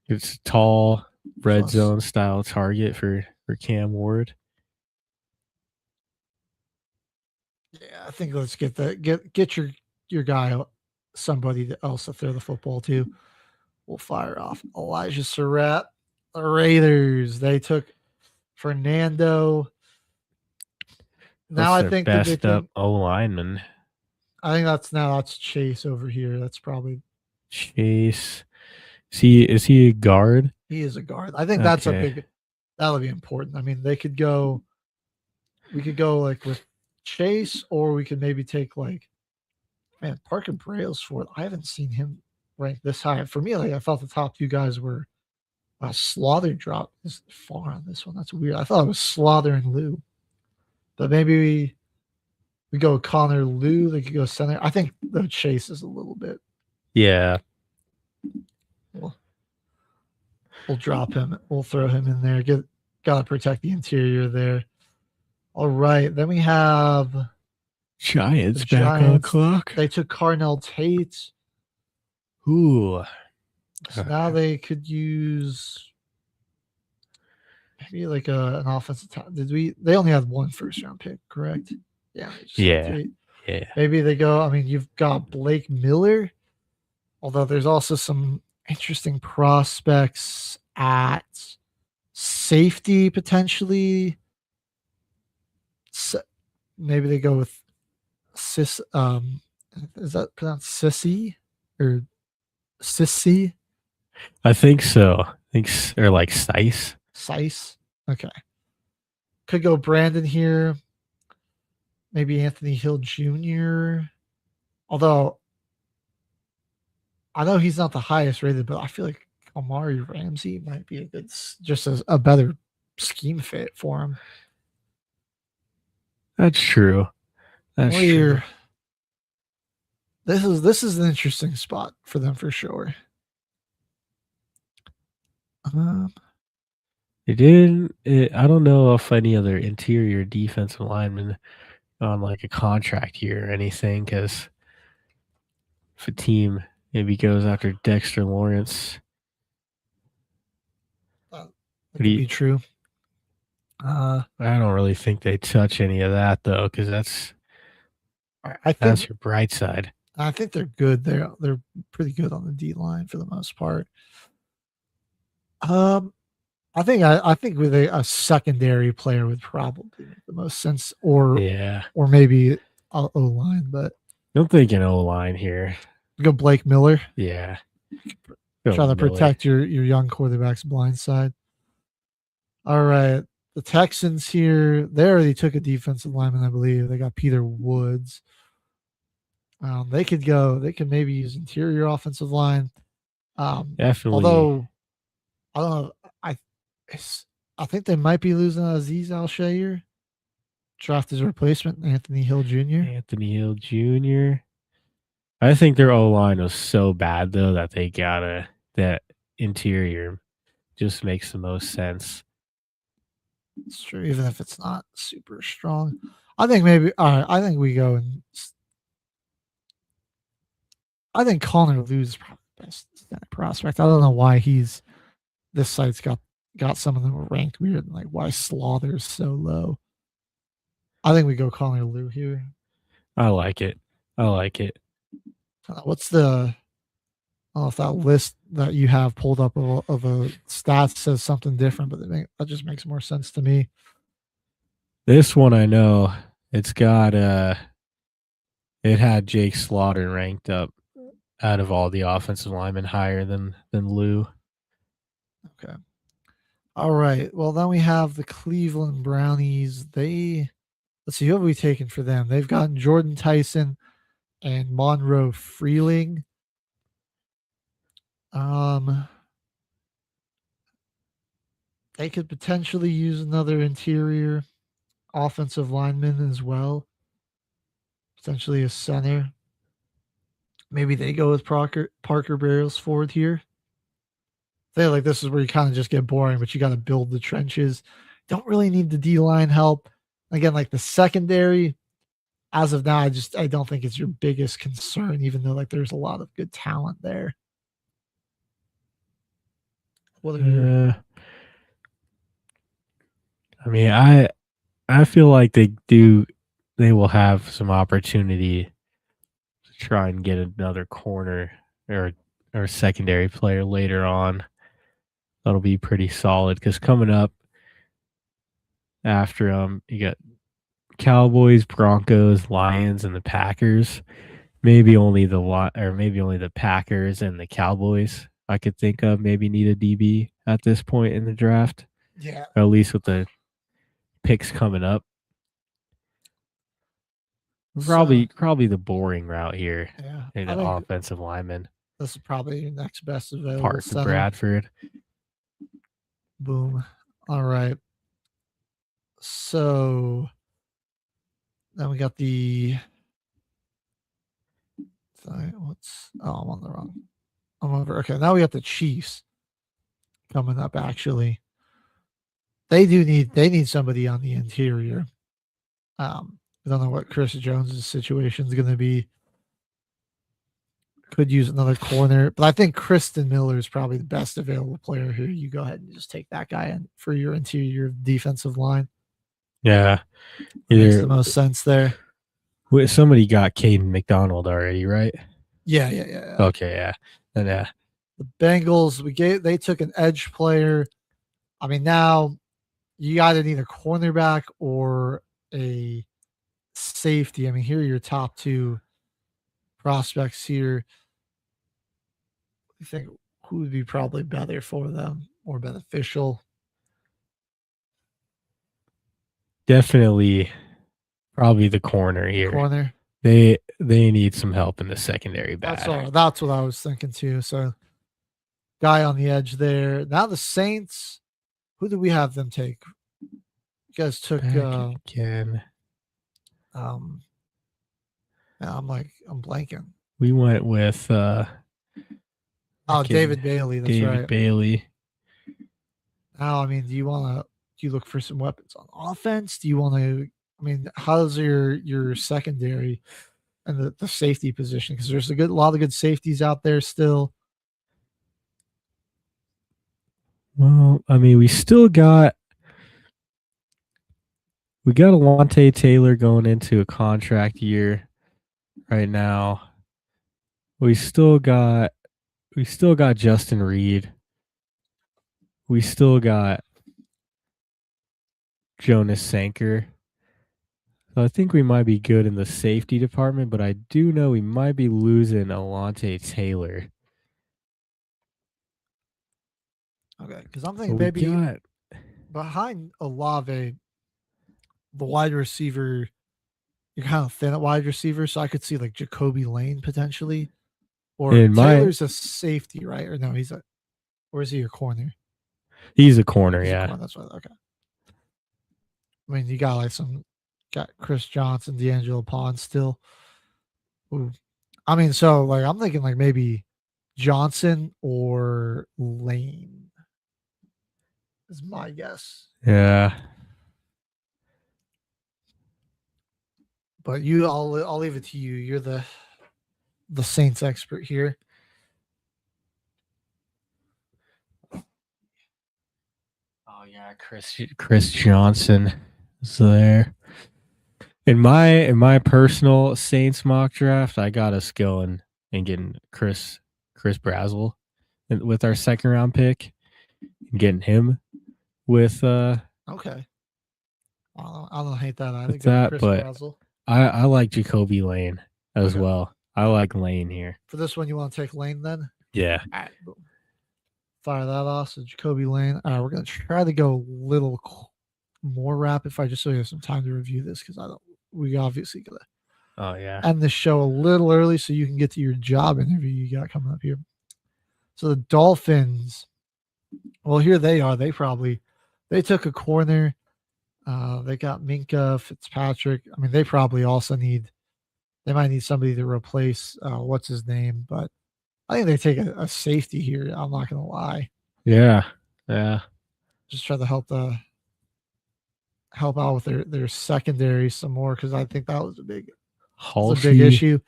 It's a tall red zone style target for Cam Ward. Yeah, I think let's get that. Get your guy, somebody else to throw the football to. We'll fire off Elijah Surratt. The Raiders, they took Fernando. Now That's I their think best up O lineman. I think that's Chase over here. That's probably Chase. Is he a guard? He is a guard. I think that's a big. That'll be important. I mean, we could go like with Chase, or we could maybe take like, man, Parker Brailsford. I haven't seen him ranked this high. For me, like I thought the top two guys were Slaughter dropped this far on this one. That's weird. I thought it was Slaughter and Lou, but maybe we go Connor Lou. They could go center. I think the Chase is a little bit. Yeah. We'll drop him. We'll throw him in there. Gotta protect the interior there. All right. Then we have Giants back on the clock. They took Carnell Tate. Ooh. So now they could use maybe like an offensive. They only had one first round pick, correct? Yeah. Yeah. Maybe they go. I mean, you've got Blake Miller, although there's also some interesting prospects at safety potentially. So maybe they go with is that pronounced Sissy or Sissy? I think so. Or like Sice. Sice. Okay. Could go Brandon here. Maybe Anthony Hill Jr. Although I know he's not the highest rated, but I feel like Amari Ramsey might be just a better scheme fit for him. That's true. That's true. This is an interesting spot for them for sure. They didn't. I don't know if any other interior defensive lineman on like a contract here or anything, because if a team maybe goes after Dexter Lawrence, that could be true. I don't really think they touch any of that though, because that's your bright side. I think they're good. They're pretty good on the D line for the most part. I think with a secondary player would probably make the most sense, or maybe O line. But I'm thinking O line here. Go Blake Miller. Yeah, try to protect your young quarterback's blind side. All right, the Texans here. They already took a defensive lineman, I believe. They got Peter Woods. They could maybe use interior offensive line. Definitely. Although I don't know. I think they might be losing Aziz Al-Shaair. Draft his replacement, Anthony Hill Jr. I think their O-line was so bad, though, that that interior just makes the most sense. It's true, even if it's not super strong. I think maybe, all right, I think we go and I think Connor Lou is probably the best prospect. I don't know why this site's got some of them ranked weird, and like why Slaughter is so low. I think we go Connor Lou here. I like it. What's the? I don't know if that list that you have pulled up of a stats says something different, but that just makes more sense to me. This one I know it's got it had Jake Slaughter ranked up out of all the offensive linemen higher than Lou. Okay. All right. Well, then we have the Cleveland Brownies. Let's see, who have we taken for them? They've gotten Jordan Tyson, and Monroe Freeling. They could potentially use another interior offensive lineman as well. Potentially a center. Maybe they go with Parker Brailsford here. I feel like this is where you kind of just get boring, but you got to build the trenches. Don't really need the D-line help. Again, like the secondary, as of now, I don't think it's your biggest concern, even though like there's a lot of good talent there. What are your... I mean, I feel like they will have some opportunity to try and get another corner or secondary player later on. That'll be pretty solid because coming up after you got Cowboys, Broncos, Lions, and the Packers. Maybe only the Packers and the Cowboys I could think of maybe need a DB at this point in the draft. Yeah. Or at least with the picks coming up. Probably the boring route here. Yeah. The offensive lineman. This is probably your next best available Parts center. of Bradford. Boom. All right. So then we got the... Sorry, I'm on the wrong. I'm over. Okay, now we got the Chiefs coming up. Actually, they need somebody on the interior. I don't know what Chris Jones' situation is going to be. Could use another corner, but I think Kristen Miller is probably the best available player here. You go ahead and just take that guy in for your interior defensive line. Yeah, makes the most sense there. Somebody got Caden McDonald already, right? Yeah. Okay, yeah. And the Bengals, they took an edge player. I mean, now you either need a cornerback or a safety. I mean, here are your top two prospects here. I think who would be probably better for them or beneficial? Definitely probably the corner here. Corner. They need some help in the secondary back. That's what I was thinking too. So guy on the edge there. Now the Saints, who did we have them take? You guys took again. I'm blanking. We went with David Bailey. That's right. David Bailey. Now, I mean, do you look for some weapons on offense? Do you want to? I mean, how's your secondary and the safety position? Because there's a lot of good safeties out there still. Well, I mean, we got Alontae Taylor going into a contract year right now. We still got Justin Reed. We still got Jonas Sanker. So I think we might be good in the safety department, but I do know we might be losing Alontae Taylor. Okay, because I'm thinking maybe behind Olave, the wide receiver, you're kind of thin at wide receiver, so I could see like Jacoby Lane potentially. Or Taylor's a safety, right? Or no, or is he your corner? He's a corner, yeah. That's right. Okay. I mean, you got got Chris Johnson, D'Angelo Pond still. Ooh. I mean, so like I'm thinking like maybe Johnson or Lane is my guess. Yeah. But I'll leave it to you. You're the Saints expert here. Oh yeah, Chris Johnson is there. In my personal Saints mock draft, I got us going and getting Chris Brazel with our second round pick, and getting him with okay. I don't hate that either. But Brazel. I like Jacoby Lane as well. I like Lane here. For this one, you want to take Lane then? Yeah. All right, boom. Fire that off. So Jacoby Lane. All right, we're gonna try to go a little more rapid fire just so we have some time to review this because we obviously gotta Oh yeah. end the show a little early so you can get to your job interview you got coming up here. So the Dolphins, well, here they are. They took a corner. They got Minka Fitzpatrick. I mean, they might need somebody to replace what's his name, but I think they take a safety here. I'm not gonna lie. Yeah. Yeah. Just try to help out with their secondary some more because I think that was a big issue.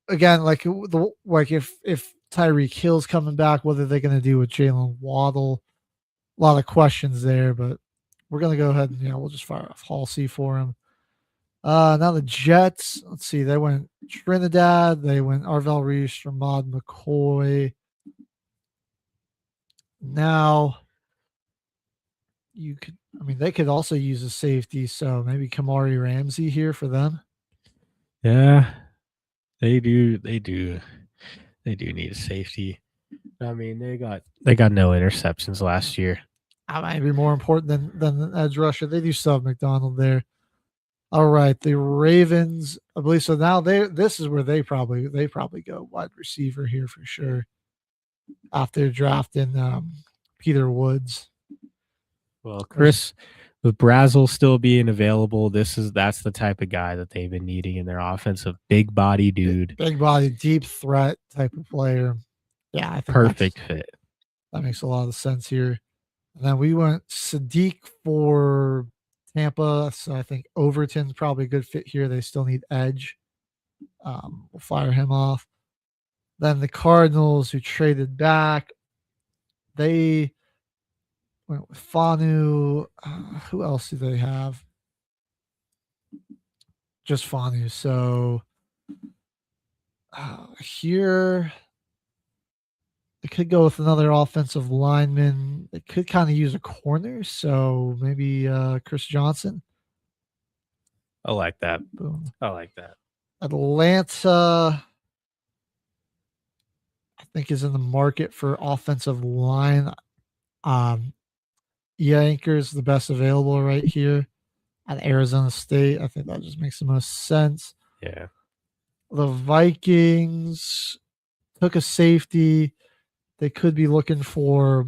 Again, like if Tyreek Hill's coming back, what are they going to do with Jalen Waddle? A lot of questions there, but we're going to go ahead and we'll just fire off Halsey for him. Now the Jets. Let's see. They went Trinidad. They went Arvell Reese, Ramad McCoy. Now they could also use a safety, so maybe Kamari Ramsey here for them. Yeah, they do. They do need a safety. I mean, they got no interceptions last year. That might be more important than an edge rusher. They do still have McDonald there. All right, the Ravens, I believe so. Now this is where they probably go wide receiver here for sure. After drafting Peter Woods. Well, Chris, with Brazel still being available, that's the type of guy that they've been needing in their offensive. Big body dude. Big body, deep threat type of player. Yeah, I think perfect fit. That makes a lot of sense here. And then we went Sadiq for Tampa, so I think Overton's probably a good fit here. They still need edge. We'll fire him off. Then the Cardinals, who traded back, they went with Fanu. Who else do they have? Just Fanu. So here they could go with another offensive lineman. They could kind of use a corner, so maybe Chris Johnson. I like that. Boom. I like that. Atlanta, I think, is in the market for offensive line. Anchor's the best available right here at Arizona State. I think that just makes the most sense. Yeah. The Vikings took a safety. They could be looking for.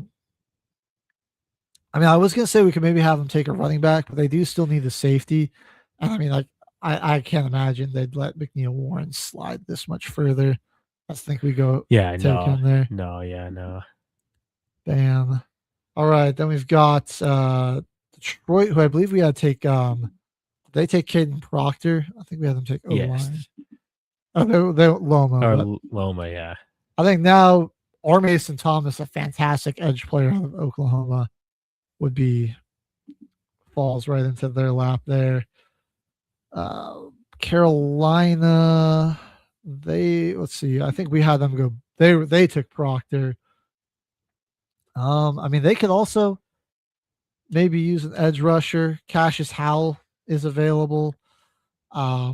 I mean, I was going to say we could maybe have them take a running back, but they do still need a safety. And I mean, I can't imagine they'd let McNeil Warren slide this much further. I think we go. Yeah, take him there. No. Bam. All right, then we've got Detroit, who I believe we had to take. They take Caden Proctor. I think we had them take O-line. Yes. Oh, they Loma. Or Loma, yeah. I think now or Mason Thomas, a fantastic edge player out of Oklahoma, falls right into their lap there. Carolina, let's see. I think we had them go. They took Proctor. I mean, they could also maybe use an edge rusher. Cassius Howell is available. I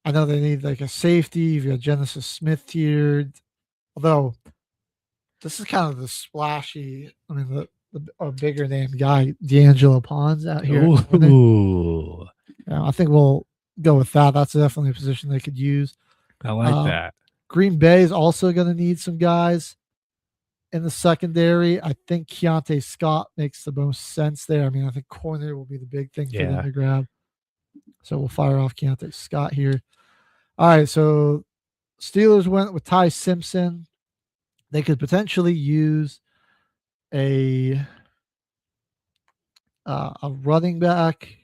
know they need like a safety. You've got Genesis Smith here. Although this is kind of the splashy, I mean, a bigger name guy, D'Angelo Pons out here. Ooh. Yeah, I think we'll go with that. That's definitely a position they could use. I like that. Green Bay is also going to need some guys in the secondary. I think Keontae Scott makes the most sense there. I mean, I think corner will be the big thing for them to grab. So we'll fire off Keontae Scott here. All right, so Steelers went with Ty Simpson. They could potentially use a running back,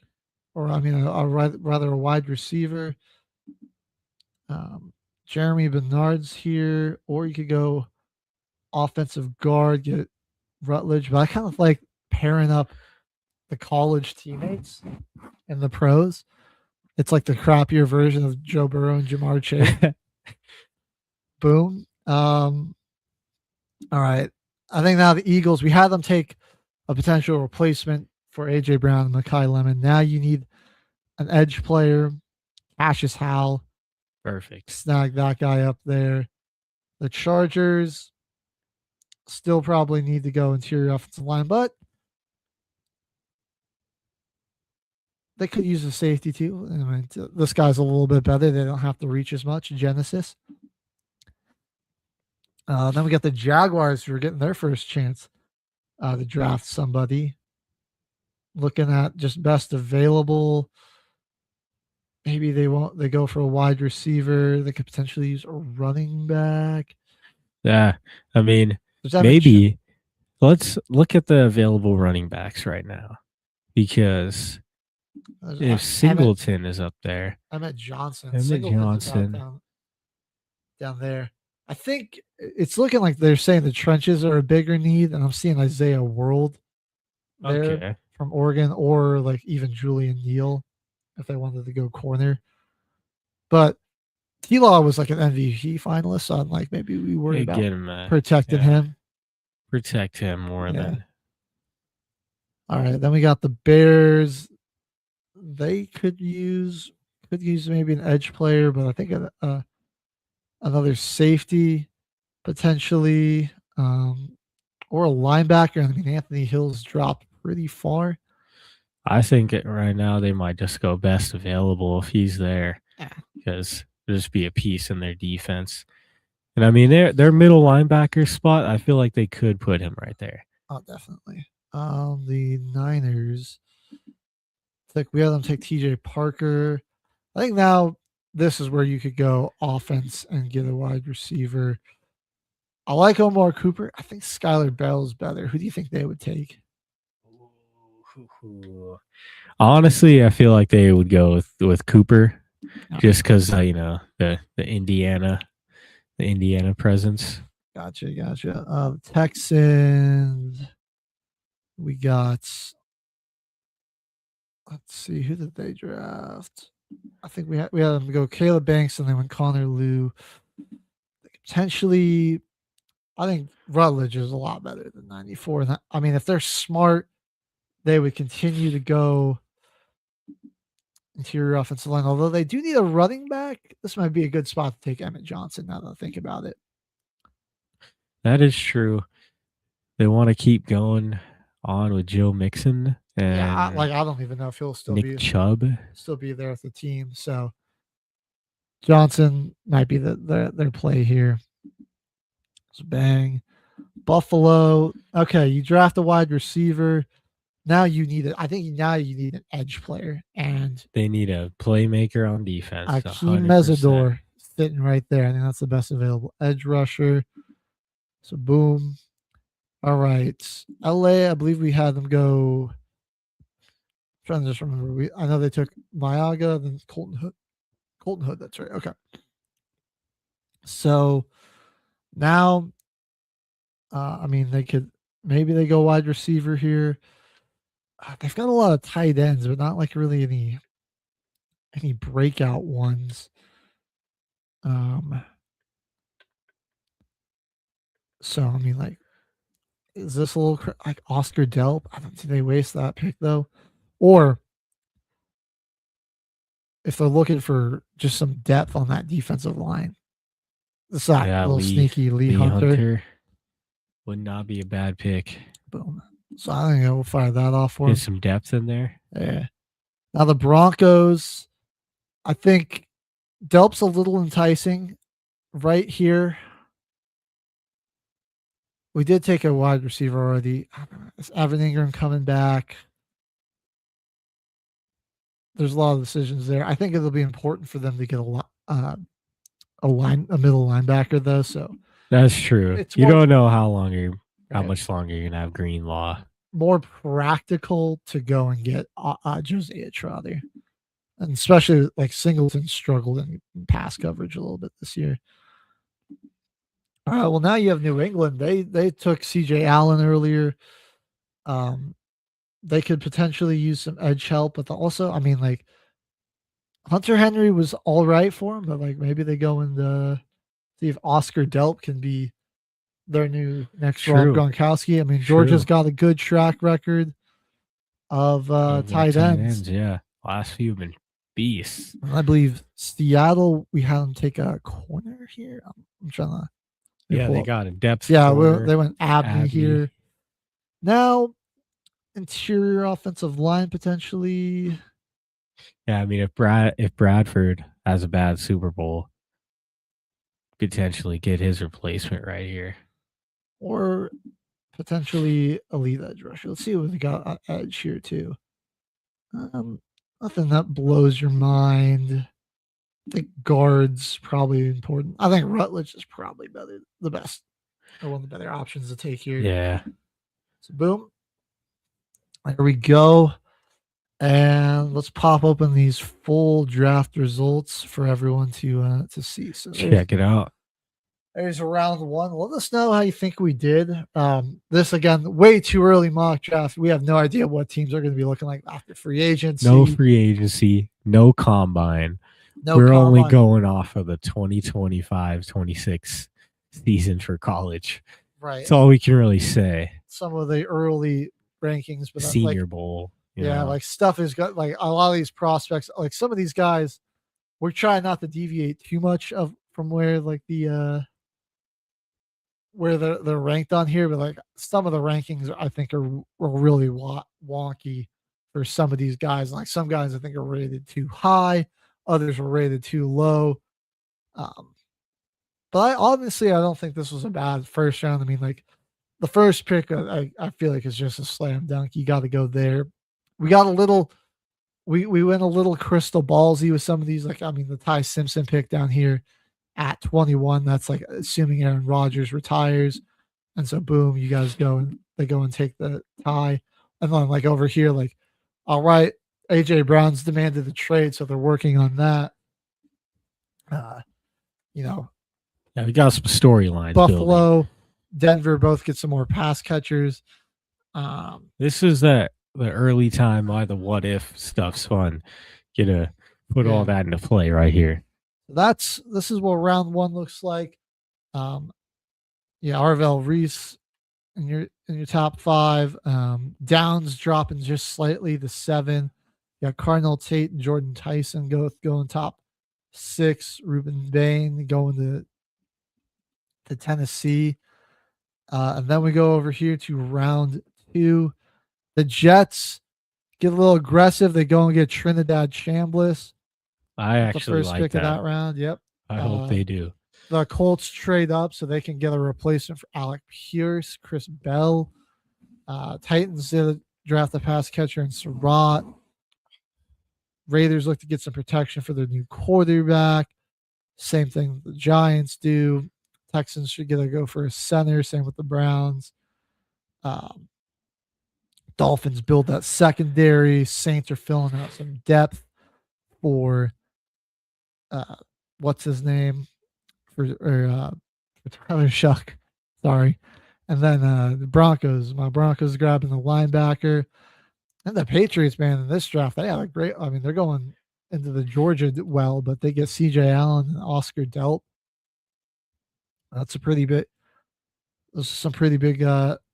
or I mean, rather a wide receiver. Jeremy Bernard's here, or you could go offensive guard, get Rutledge. But I kind of like pairing up the college teammates and the pros. It's like the crappier version of Joe Burrow and Jamar Chase. Boom. All right. I think now the Eagles, we had them take a potential replacement for A.J. Brown and Mekhi Lemon. Now you need an edge player, Cassius Howell. Perfect. Snag that guy up there. The Chargers still probably need to go interior offensive line, but They could use a safety too. I mean, this guy's a little bit better. They don't have to reach as much. Genesis. Then we got the Jaguars who are getting their first chance to draft somebody. Looking at just best available. Maybe they go for a wide receiver. They could potentially use a running back. Yeah, I mean, maybe let's look at the available running backs right now, because if Singleton is up there, Emmett Johnson. Emmett Johnson. Down there. I think it's looking like they're saying the trenches are a bigger need, and I'm seeing Isaiah World there from Oregon, or like even Julian Neal if they wanted to go corner. But T-Law was like an MVP finalist, so I'm like, maybe we worry about protecting him. Protect him more than. All right, then we got the Bears. They could use maybe an edge player, but I think another safety potentially, or a linebacker. I mean, Anthony Hill's dropped pretty far. I think right now they might just go best available if he's there, because there'll just be a piece in their defense. And I mean, their middle linebacker spot, I feel like they could put him right there. Oh, definitely. The Niners, it's like we had them take TJ Parker. I think now this is where you could go offense and get a wide receiver. I like Omar Cooper. I think Skylar Bell's better. Who do you think they would take? Honestly, I feel like they would go with Cooper, just because the Indiana presence. Gotcha. Texans. We got. Let's see, who did they draft? I think we had them go Caleb Banks, and then went Connor Liu. Potentially, I think Rutledge is a lot better than 94. I mean, if they're smart, they would continue to go interior offensive line. Although they do need a running back, this might be a good spot to take Emmett Johnson now that I think about it. That is true. They want to keep going on with Joe Mixon. And I don't even know if he'll still Nick Chubb still be there with the team. So Johnson might be their play here. So bang. Buffalo. Okay, you draft a wide receiver. Now you need it. I think now you need an edge player, and they need a playmaker on defense. Akeem Mesidor sitting right there. I think that's the best available edge rusher. So boom. All right, LA. I believe we had them go. I'm trying to just remember. I know they took Mayaga, then Colton Hood. Colton Hood. That's right. Okay. So now, I mean, they could maybe they go wide receiver here. They've got a lot of tight ends, but not like really any breakout ones. So I mean, like, is this a little like Oscar Delp? I don't think they waste that pick though. Or if they're looking for just some depth on that defensive line, it's that little sneaky Lee Hunter would not be a bad pick. Boom. So I think we'll fire that off for him. Get some depth in there. Yeah. Now the Broncos, I think Delp's a little enticing right here. We did take a wide receiver already. Is Evan Ingram coming back? There's a lot of decisions there. I think it'll be important for them to get a middle linebacker though. So that's true. You don't know how much longer you're gonna have Greenlaw. More practical to go and get Josiah Trotter, and especially like Singleton struggled in pass coverage a little bit this year. All right, well now you have New England. They took CJ Allen earlier. They could potentially use some edge help, but also, I mean, like Hunter Henry was all right for him, but like maybe they go and see if Oscar Delp can be their new next Rob Gronkowski. I mean, Georgia's got a good track record of tight ends. Yeah, last few have been beasts. I believe Seattle, we had them take a corner here. I'm trying to. They got a depth. Yeah, they went Abney here. Now, interior offensive line potentially. Yeah, I mean, if Bradford has a bad Super Bowl, potentially get his replacement right here. Or potentially elite edge rusher. Let's see what we got on edge here too. Nothing that blows your mind. I think guards probably important. I think Rutledge is probably the best, or one of the better options to take here. Yeah. So boom. There we go. And let's pop open these full draft results for everyone to see. So Check it out. There's round one. Let us know how you think we did. This again, way too early mock draft. We have no idea what teams are going to be looking like after free agency. No free agency, no combine. We're only going off of the 2025-26 season for college. Right. That's all we can really say. Some of the early rankings, but Senior Bowl. Yeah, like stuff is got like a lot of these prospects, like some of these guys, we're trying not to deviate too much from where like the where they're ranked on here, but like some of the rankings I think are really wonky for some of these guys. Like some guys I think are rated too high, others were rated too low. But I don't think this was a bad first round. I mean, like the first pick, I feel like is just a slam dunk. You got to go there. We got a little, we went a little crystal ballsy with some of these. Like, I mean, the Ty Simpson pick down here at 21. That's like assuming Aaron Rodgers retires, and so boom, you guys go and take the Ty. And then like over here, like, all right, AJ Brown's demanded the trade, so they're working on that. Yeah, we got some storylines. Buffalo, building. Denver both get some more pass catchers. This is the early time why the what if stuff's fun. Get to put all that into play right here. This is what round one looks like. Arvell Reese in your top 5. Downs dropping just slightly to 7. You got Cardinal Tate and Jordan Tyson going top 6. Ruben Bain going to Tennessee. And then we go over here to round 2. The Jets get a little aggressive. They go and get Trinidad Chambliss. I actually the first like pick that. of that round. Yep. I hope they do. The Colts trade up so they can get a replacement for Alec Pierce, Chris Bell. Titans did draft a pass catcher in Surratt. Raiders look to get some protection for their new quarterback. Same thing the Giants do. Texans should get a go for a center. Same with the Browns. Dolphins build that secondary. Saints are filling out some depth for what's his name for Tyler Shuck. Sorry. And then the Broncos. My Broncos grabbing the linebacker. And the Patriots, man, in this draft, they had a great, I mean, they're going into the Georgia well, but they get CJ Allen and Oscar Delp. That's a pretty big, those are some pretty big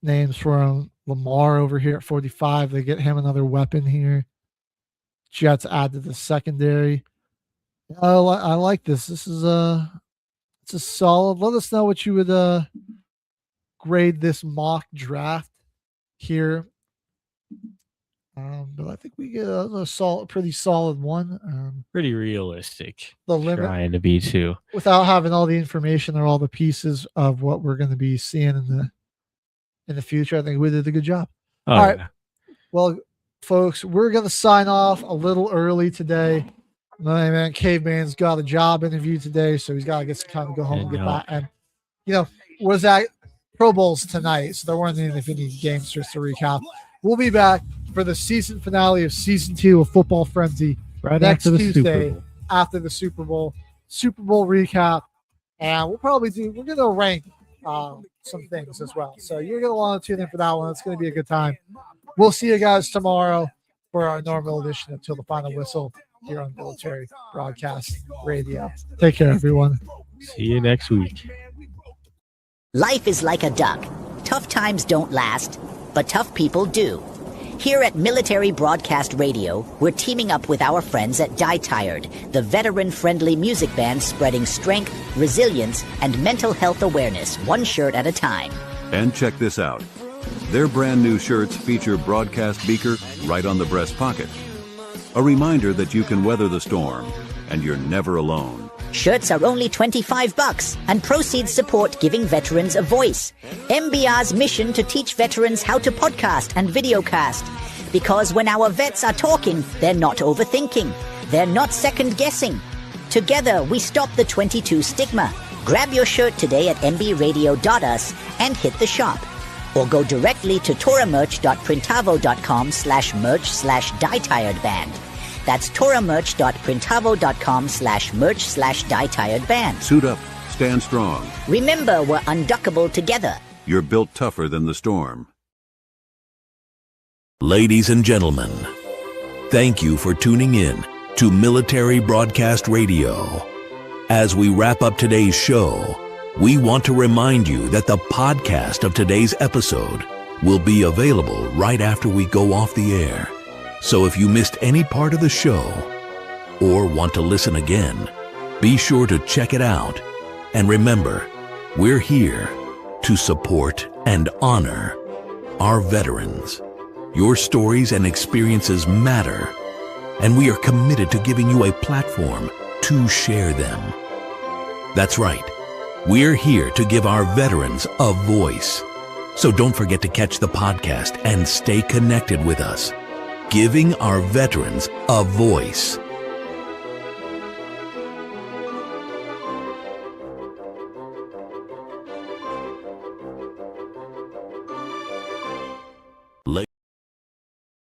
names for him. Lamar over here at 45. They get him another weapon here. Jets add to the secondary. I like this. This is it's a solid. Let us know what you would grade this mock draft here. But I think we get a pretty solid one. Pretty realistic. The limit trying to be too, without having all the information or all the pieces of what we're going to be seeing in the future. I think we did a good job. All right. Well, folks, we're going to sign off a little early today. My man, Caveman's got a job interview today, so he's got to get some time to go home and get back. And, was that Pro Bowls tonight, so there weren't any games just to recap. We'll be back for the season finale of season 2 of Football Frenzy next Tuesday after the Super Bowl recap. And we're going to rank some things as well. So you're going to want to tune in for that one. It's going to be a good time. We'll see you guys tomorrow for our normal edition until the final whistle here on Military Broadcast Radio. Take care, everyone. See you next week. Life is like a duck. Tough times don't last, but tough people do. Here at Military Broadcast Radio, we're teaming up with our friends at Die Tired, the veteran-friendly music band spreading strength, resilience, and mental health awareness one shirt at a time. And check this out. Their brand new shirts feature broadcast beaker right on the breast pocket. A reminder that you can weather the storm, and you're never alone. Shirts are only $25, and proceeds support giving veterans a voice. MBR's mission to teach veterans how to podcast and videocast. Because when our vets are talking, they're not overthinking. They're not second-guessing. Together, we stop the 22 stigma. Grab your shirt today at mbradio.us and hit the shop. Or go directly to toramerch.printavo.com/merch/dietiredband. That's toramerch.printavo.com/merch/dietiredband. Suit up, stand strong. Remember, we're unduckable together. You're built tougher than the storm. Ladies and gentlemen, thank you for tuning in to Military Broadcast Radio. As we wrap up today's show, we want to remind you that the podcast of today's episode will be available right after we go off the air. So if you missed any part of the show or want to listen again, be sure to check it out. And remember, we're here to support and honor our veterans. Your stories and experiences matter, and we are committed to giving you a platform to share them. That's right. We're here to give our veterans a voice. So don't forget to catch the podcast and stay connected with us. Giving our veterans a voice.